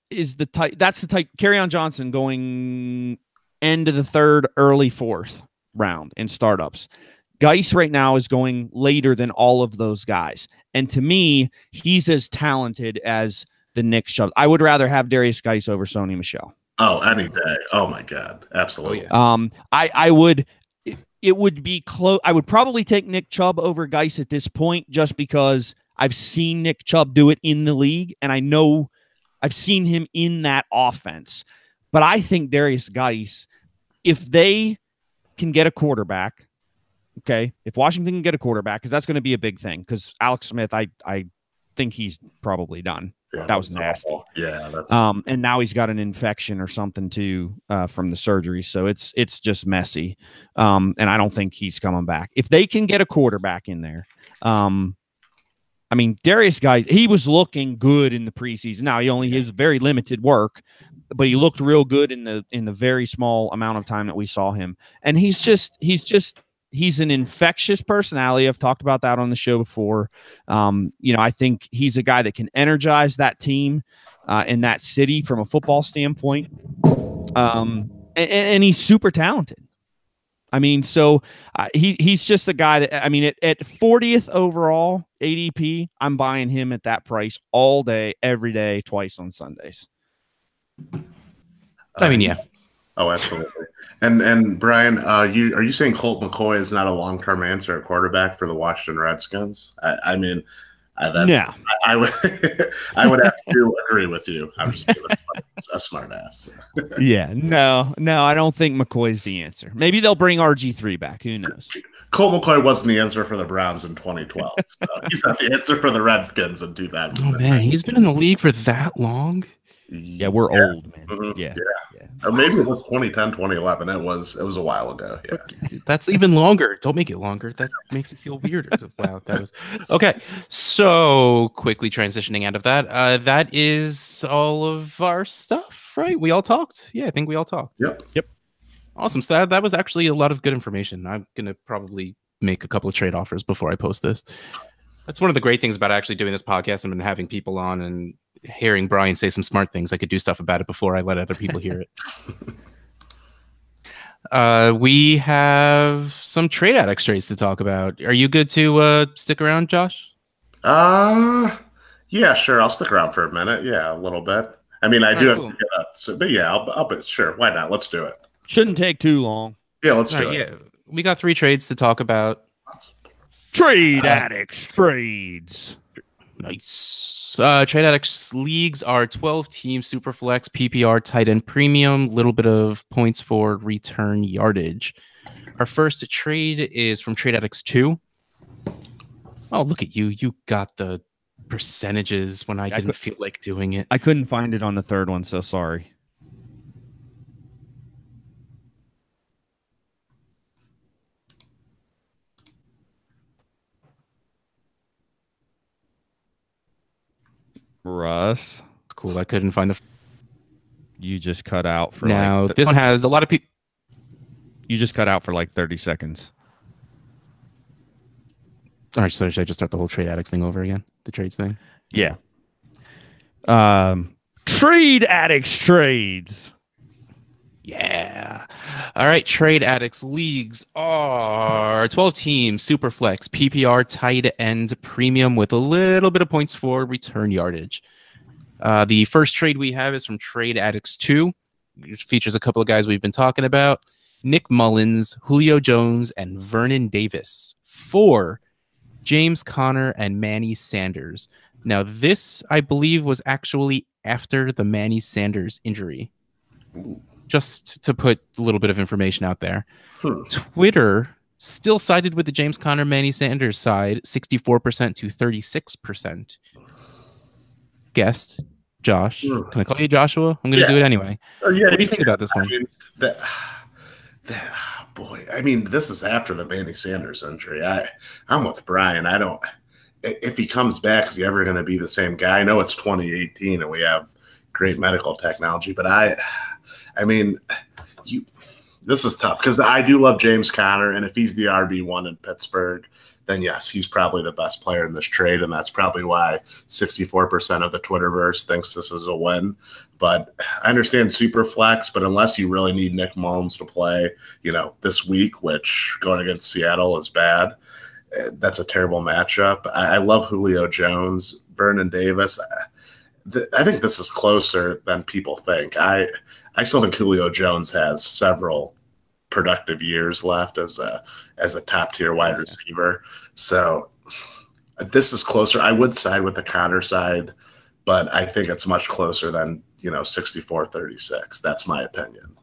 is the type. That's the type. Kerryon Johnson going end of the third, early fourth round in startups. Geis right now is going later than all of those guys. And to me, he's as talented as the Nick Chubb. I would rather have Darius Geis over Sony Michel. Oh, any day. Oh my God, absolutely. Oh, yeah. I would. It would be close. I would probably take Nick Chubb over Geis at this point, just because I've seen Nick Chubb do it in the league, and I know I've seen him in that offense. But I think Darius Geis, if they can get a quarterback, okay, if Washington can get a quarterback, because that's going to be a big thing. Because Alex Smith, I think he's probably done. Yeah, That was nasty. awful. Yeah, that's and now he's got an infection or something too from the surgery, so it's just messy. And I don't think he's coming back. If they can get a quarterback in there, I mean, Darius Geis, he was looking good in the preseason. Now he only has very limited work, but he looked real good in the very small amount of time that we saw him. And he's an infectious personality. I've talked about that on the show before. I think he's a guy that can energize that team in that city from a football standpoint. And he's super talented. I mean, so he's just a guy that, I mean, at 40th overall ADP, I'm buying him at that price all day, every day, twice on Sundays. I mean, yeah. Oh, absolutely. And Brian, are you saying Colt McCoy is not a long-term answer at quarterback for the Washington Redskins? I mean, No. I would I would have to agree with you. I'm just being a smart ass. Yeah, no, I don't think McCoy's the answer. Maybe they'll bring RG3 back. Who knows? Colt McCoy wasn't the answer for the Browns in 2012. So he's not the answer for the Redskins in 2000. Oh man, he's been in the league for that long. Yeah, we're old, man. Mm-hmm. Yeah. Or maybe it was 2010, 2011. It was a while ago. Yeah. That's even longer. Don't make it longer. That makes it feel weirder. Wow, that was okay. So quickly transitioning out of that. That is all of our stuff, right? We all talked. Yeah, I think we all talked. Yep. Awesome. So that was actually a lot of good information. I'm gonna probably make a couple of trade offers before I post this. That's one of the great things about actually doing this podcast and having people on and hearing Brian say some smart things. I could do stuff about it before I let other people hear it. We have some trade addicts trades to talk about. Are you good to stick around, Josh? Yeah, sure. I'll stick around for a minute. Yeah, a little bit. I mean, I do have to get up. So, but yeah, I'll be sure. Why not? Let's do it. Shouldn't take too long. Yeah, let's do it. Yeah, we got 3 trades to talk about. Trade addicts trades. Nice. Trade addicts leagues are 12-team superflex PPR tight end premium. Little bit of points for return yardage. Our first trade is from Trade Addicts 2. Oh, look at you! You got the percentages when I didn't feel like doing it. I couldn't find it on the third one, so sorry. Russ, It's cool. I couldn't find the. You just cut out for Now this one has a lot of people. You just cut out for like 30 seconds. All right, so should I just start the whole Trade Addicts thing over again? The trades thing? Yeah. Trade addicts trades. Yeah. All right, Trade Addicts leagues are 12-team superflex PPR tight end premium with a little bit of points for return yardage. The first trade we have is from Trade Addicts 2, which features a couple of guys we've been talking about. Nick Mullins, Julio Jones, and Vernon Davis for James Conner and Manny Sanders. Now, this, I believe, was actually after the Manny Sanders injury. Just to put a little bit of information out there. Twitter still sided with the James Conner, Manny Sanders side, 64% to 36%. Guest, Josh. Can I call you Joshua? I'm going to do it anyway. Oh, yeah, what do you think about this one? I mean, boy, I mean, this is after the Manny Sanders injury. I'm with Brian. I don't. If he comes back, is he ever going to be the same guy? I know it's 2018 and we have great medical technology, but I mean, this is tough because I do love James Conner, and if he's the RB1 in Pittsburgh, then yes, he's probably the best player in this trade, and that's probably why 64% of the Twitterverse thinks this is a win. But I understand super flex, but unless you really need Nick Mullins to play, this week, which going against Seattle is bad, that's a terrible matchup. I love Julio Jones, Vernon Davis. I think this is closer than people think. I still think Julio Jones has several productive years left as a top tier wide receiver. So this is closer. I would side with the Connor side, but I think it's much closer than 64-36. That's my opinion.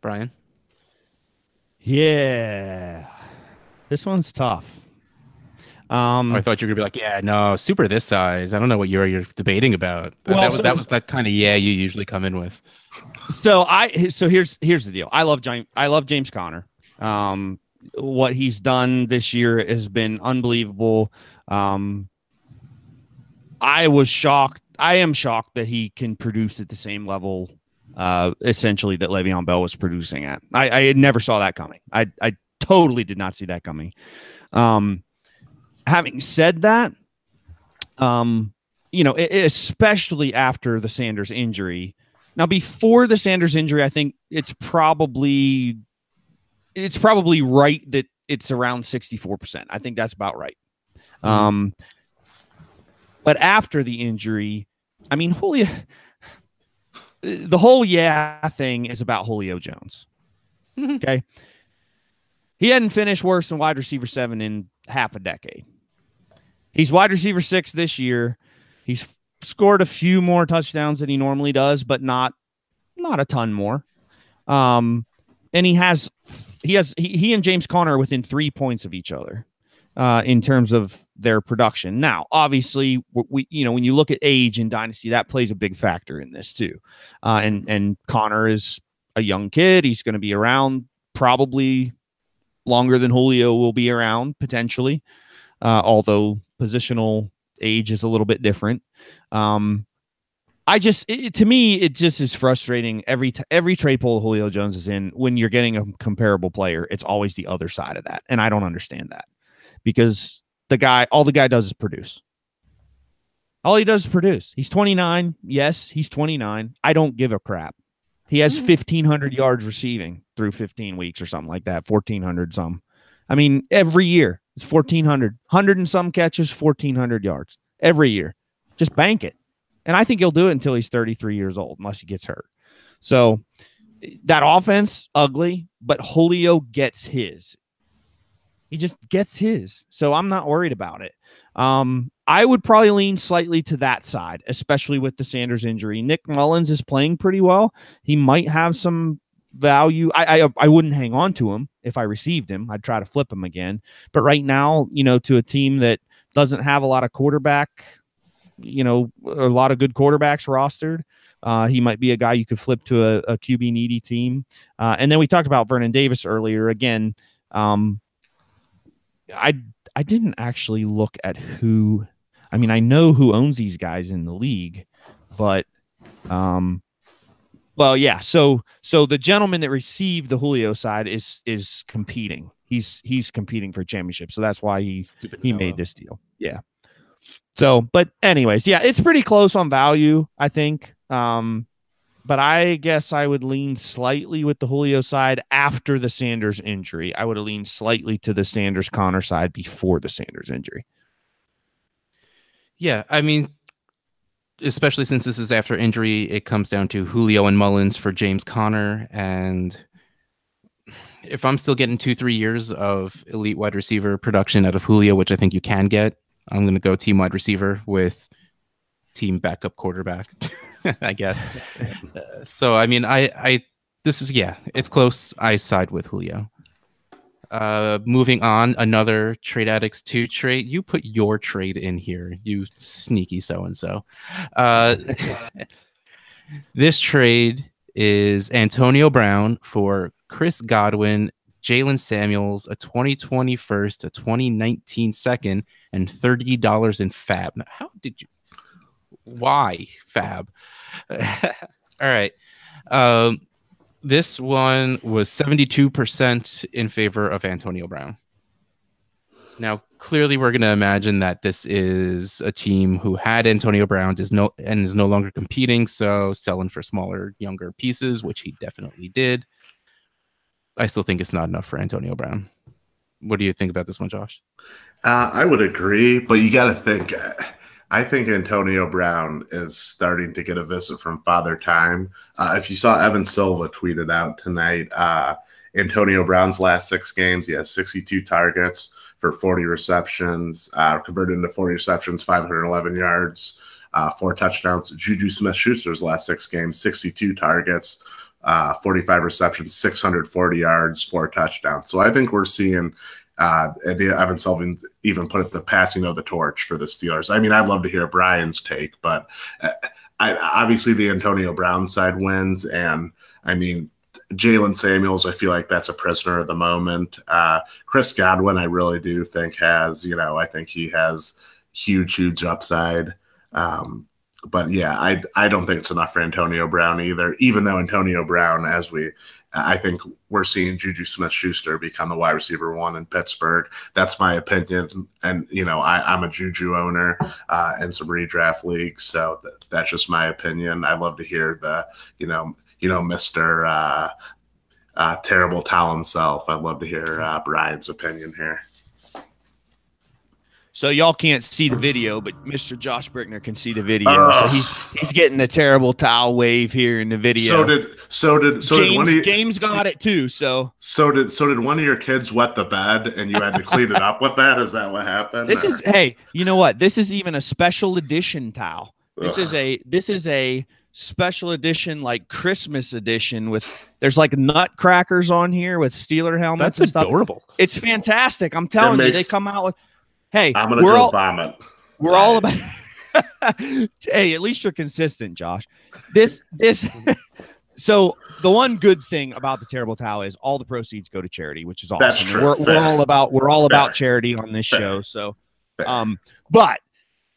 Brian? Yeah, this one's tough. I thought you were gonna be like, yeah, no, super this side. I don't know what you're debating about. That was that kind of you usually come in with. So here's the deal. I love James Conner. What he's done this year has been unbelievable. I was shocked. I am shocked that he can produce at the same level, essentially, that Le'Veon Bell was producing at. I never saw that coming. I totally did not see that coming. Having said that, especially after the Sanders injury. Now, before the Sanders injury, I think it's probably right that it's around 64%. I think that's about right. But after the injury, I mean, Julio, the whole thing is about Julio Jones. Okay. He hadn't finished worse than wide receiver 7 in half a decade. He's wide receiver 6 this year. He's scored a few more touchdowns than he normally does, but not a ton more. And he and James Conner are within 3 points of each other in terms of their production. Now, obviously, when you look at age in Dynasty, that plays a big factor in this too. And Conner is a young kid. He's going to be around probably longer than Julio will be around, potentially, although positional age is a little bit different. To me, it just is frustrating. Every trade poll Julio Jones is in, when you're getting a comparable player, it's always the other side of that. And I don't understand that, because all the guy does is produce. All he does is produce. He's 29. Yes, he's 29. I don't give a crap. He has 1,500 yards receiving through 15 weeks or something like that. 1,400 some. I mean, every year it's 1,400. 100 and some catches, 1,400 yards every year. Just bank it. And I think he'll do it until he's 33 years old, unless he gets hurt. So that offense, ugly, but Julio gets his. He just gets his. So I'm not worried about it. I would probably lean slightly to that side, especially with the Sanders injury. Nick Mullins is playing pretty well. He might have some value. I wouldn't hang on to him if I received him. I'd try to flip him again. But right now, to a team that doesn't have a lot of quarterback, a lot of good quarterbacks rostered, he might be a guy you could flip to a QB needy team. And then we talked about Vernon Davis earlier. Again, I didn't actually look at who. I mean, I know who owns these guys in the league, but well, yeah. So the gentleman that received the Julio side is competing. He's competing for a championship, so that's why he made this deal. Yeah. So, but anyways, yeah, it's pretty close on value, I think. But I guess I would lean slightly with the Julio side after the Sanders injury. I would have leaned slightly to the Sanders Conner side before the Sanders injury. Yeah, I mean, especially since this is after injury, it comes down to Julio and Mullins for James Conner. And if I'm still getting 2-3 years of elite wide receiver production out of Julio, which I think you can get, I'm going to go team wide receiver with team backup quarterback, I guess. So, I mean, it's close. I side with Julio. Moving on, another Trade Addicts 2 trade. You put your trade in here, you sneaky so-and-so. This trade is Antonio Brown for Chris Godwin, Jalen Samuels, a 2020 first, a 2019 second, and $30 in fab. Now, why fab? All right. This one was 72% in favor of Antonio Brown. Now, clearly, we're going to imagine that this is a team who had Antonio Brown is no longer competing, so selling for smaller, younger pieces, which he definitely did. I still think it's not enough for Antonio Brown. What do you think about this one, Josh? I would agree, but you got to think. I think Antonio Brown is starting to get a visit from Father Time. If you saw Evan Silva tweeted out tonight, Antonio Brown's last 6 games, he has 62 targets for 40 receptions, converted into 40 receptions, 511 yards, 4 touchdowns. Juju Smith-Schuster's last 6 games, 62 targets, 45 receptions, 640 yards, 4 touchdowns. So I think we're seeing Evan Silva even put it the passing of the torch for the Steelers. I mean, I'd love to hear Brian's take, but obviously the Antonio Brown side wins. And I mean, Jalen Samuels, I feel like that's a prisoner of the moment. Chris Godwin, I really do think has, I think he has huge upside. But yeah, I don't think it's enough for Antonio Brown either, even though Antonio Brown, I think we're seeing Juju Smith-Schuster become the wide receiver 1 in Pittsburgh. That's my opinion. And, I'm a Juju owner in some redraft leagues. So that's just my opinion. I love to hear the, Mr. Terrible Tal himself. I'd love to hear Brian's opinion here. So y'all can't see the video, but Mr. Josh Brickner can see the video. So he's getting the terrible towel wave here in the video. James got it too. So did one of your kids wet the bed and you had to clean it up with that? Is that what happened? Hey, you know what? This is even a special edition towel. This is a special edition, like Christmas edition, with there's like nutcrackers on here with Steeler helmets. That's adorable. It's fantastic. I'm telling you, they come out with. Hey, I'm gonna go vomit. We're all about. Hey, at least you're consistent, Josh. This. So the one good thing about the terrible towel is all the proceeds go to charity, which is awesome. That's true. We're all about charity on this show. So, but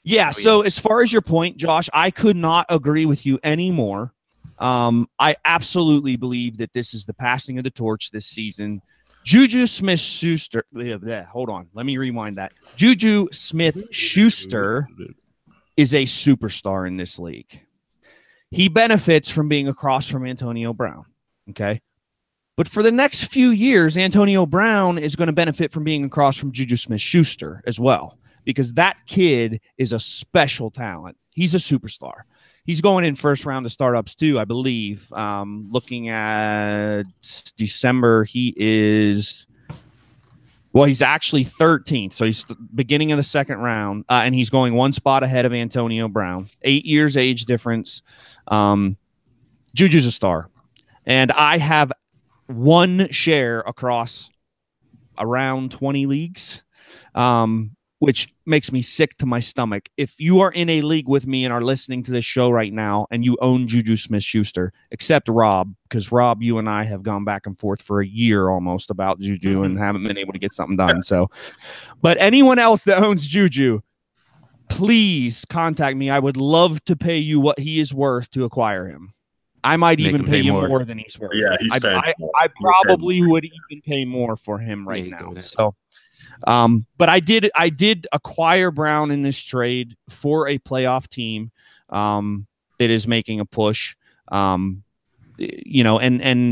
yeah. So as far as your point, Josh, I could not agree with you anymore. I absolutely believe that this is the passing of the torch this season. Juju Smith-Schuster. Hold on. Let me rewind that. Juju Smith-Schuster is a superstar in this league. He benefits from being across from Antonio Brown. Okay. But for the next few years, Antonio Brown is going to benefit from being across from Juju Smith-Schuster as well, because that kid is a special talent. He's a superstar. He's going in first round of startups too, I believe. Looking at December, he's actually 13th. So he's the beginning of the second round, and he's going 1 spot ahead of Antonio Brown. 8 years age difference. Juju's a star. And I have 1 share across around 20 leagues. Which makes me sick to my stomach. If you are in a league with me and are listening to this show right now and you own Juju Smith-Schuster, except Rob, because Rob, you and I have gone back and forth for a year almost about Juju and haven't been able to get something done. So, but anyone else that owns Juju, please contact me. I would love to pay you what he is worth to acquire him. I might even pay you more than he's worth. Yeah, I probably would even pay more for him right now. So. But I did acquire Brown in this trade for a playoff team that is making a push. And I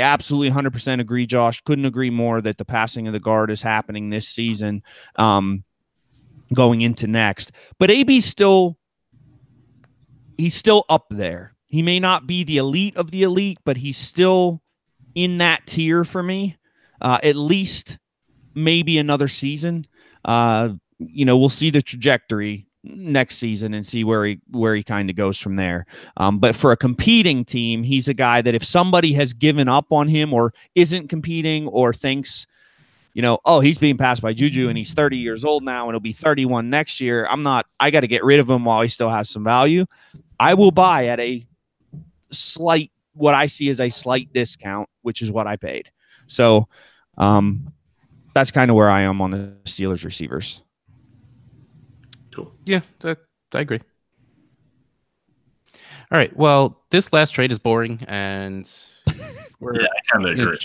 absolutely 100% agree, Josh. Couldn't agree more that the passing of the guard is happening this season, going into next. But AB's still up there. He may not be the elite of the elite, but he's still in that tier for me. At least maybe another season. We'll see the trajectory next season and see where he kind of goes from there. But for a competing team, he's a guy that if somebody has given up on him or isn't competing or thinks, he's being passed by Juju and he's 30 years old now and he'll be 31 next year. I got to get rid of him while he still has some value. I will buy at what I see as a slight discount, which is what I paid. So, that's kind of where I am on the Steelers receivers. Cool. Yeah, I agree. All right. Well, this last trade is boring, and I kind of agree.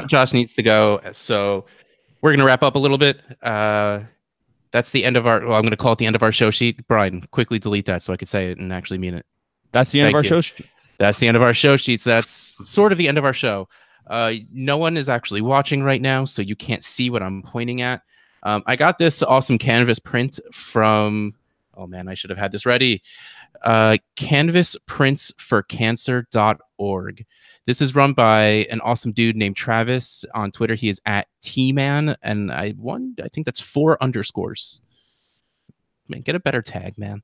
Josh needs to go, so we're going to wrap up a little bit. That's the end of I'm going to call it the end of our show sheet. Brian, quickly delete that so I could say it and actually mean it. That's the end of our show sheet. That's the end of our show sheets. That's sort of the end of our show. No one is actually watching right now, so you can't see what I'm pointing at. I got this awesome canvas print from, oh man, I should have had this ready. Canvasprintsforcancer.org. This is run by an awesome dude named Travis on Twitter. He is at Tman, and I think that's 4 underscores. Man, get a better tag, man.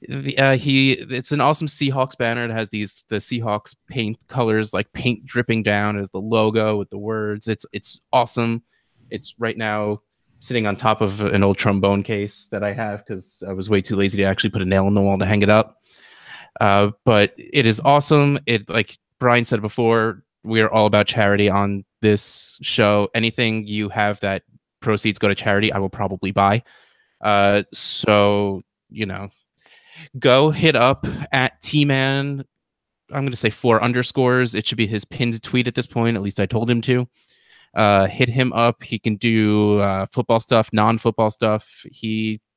It's an awesome Seahawks banner. It has the Seahawks paint colors, like paint dripping down as the logo with the words. It's awesome. It's right now sitting on top of an old trombone case that I have because I was way too lazy to actually put a nail in the wall to hang it up. But it is awesome. It, like Brian said before, we are all about charity on this show. Anything you have that proceeds go to charity, I will probably buy. So, you know, go hit up at Tman. I'm going to say 4 underscores. It should be his pinned tweet at this point. At least I told him to. Hit him up. He can do football stuff, non-football stuff.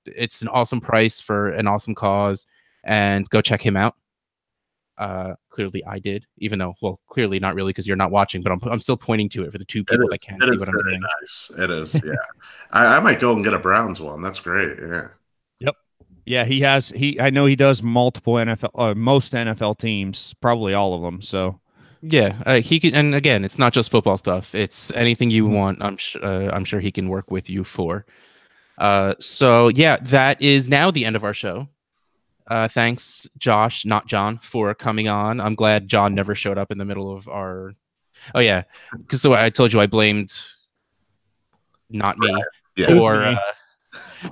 It's an awesome price for an awesome cause, and go check him out. Clearly I did, even though, well, clearly not really because you're not watching, but I'm still pointing to it for the 2 people that can't see what I'm doing. Nice. It is, yeah. I might go and get a Browns one. That's great. Yeah. Yep. Yeah, I know he does multiple NFL, most NFL teams, probably all of them. So yeah, he can, and again, it's not just football stuff. It's anything you want. I'm sure he can work with you for. So yeah, that is now the end of our show. Thanks, Josh, not John, for coming on. I'm glad John never showed up in the middle of our. Oh yeah, because so I told you I blamed not me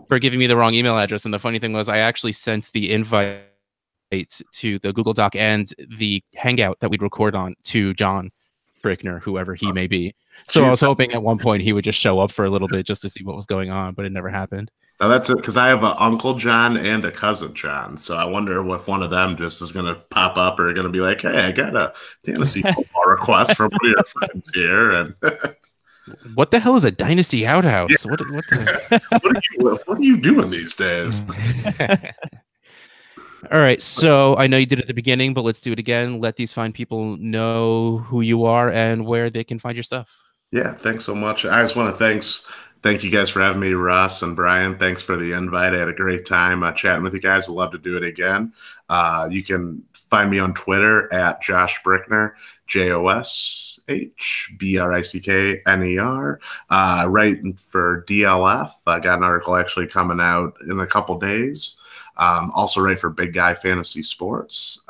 for giving me the wrong email address, and the funny thing was I actually sent the invite to the Google Doc and the Hangout that we'd record on to John Brickner, whoever he may be. So I was hoping at one point he would just show up for a little bit just to see what was going on, but it never happened. Now that's it, because I have an Uncle John and a cousin John, so I wonder if one of them just is going to pop up or going to be like, "Hey, I got a fantasy football request from one of your friends here." And what the hell is a Dynasty Outhouse? Yeah. What are you doing these days? All right, so I know you did it at the beginning, but let's do it again. Let these fine people know who you are and where they can find your stuff. Yeah, thanks so much. I just want to thank you guys for having me, Russ and Brian. Thanks for the invite. I had a great time chatting with you guys. I'd love to do it again. You can find me on Twitter at Josh Brickner, JoshBrickner. Writing for DLF. I got an article actually coming out in a couple days. Also write for Big Guy Fantasy Sports.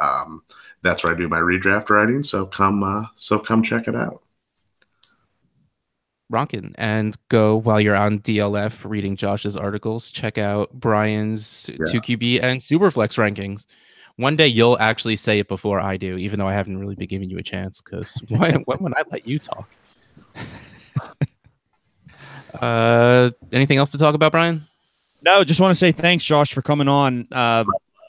That's where I do my redraft writing. So come check it out. Ronkin, and go while you're on DLF reading Josh's articles. Check out Brian's 2QB and Superflex rankings. One day you'll actually say it before I do, even though I haven't really been giving you a chance. Because when would I let you talk? Anything else to talk about, Brian? No, just want to say thanks, Josh, for coming on.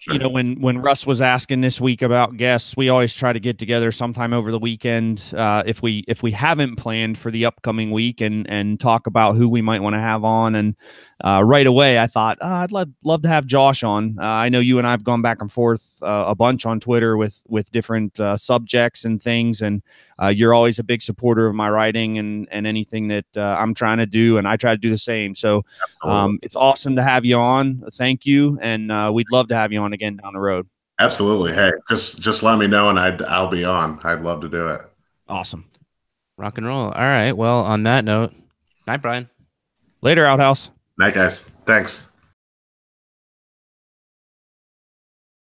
You know, when Russ was asking this week about guests, we always try to get together sometime over the weekend if we haven't planned for the upcoming week and talk about who we might want to have on. And right away, I thought I'd love to have Josh on. I know you and I have gone back and forth a bunch on Twitter with different subjects and things, and you're always a big supporter of my writing and anything that I'm trying to do, and I try to do the same. So it's awesome to have you on. Thank you, and we'd love to have you on again down the road. Absolutely. Hey, just let me know and I'll be on. I'd love to do it. Awesome. Rock and roll. All right. Well, on that note, night, Brian. Later, Outhouse. Night, guys. Thanks.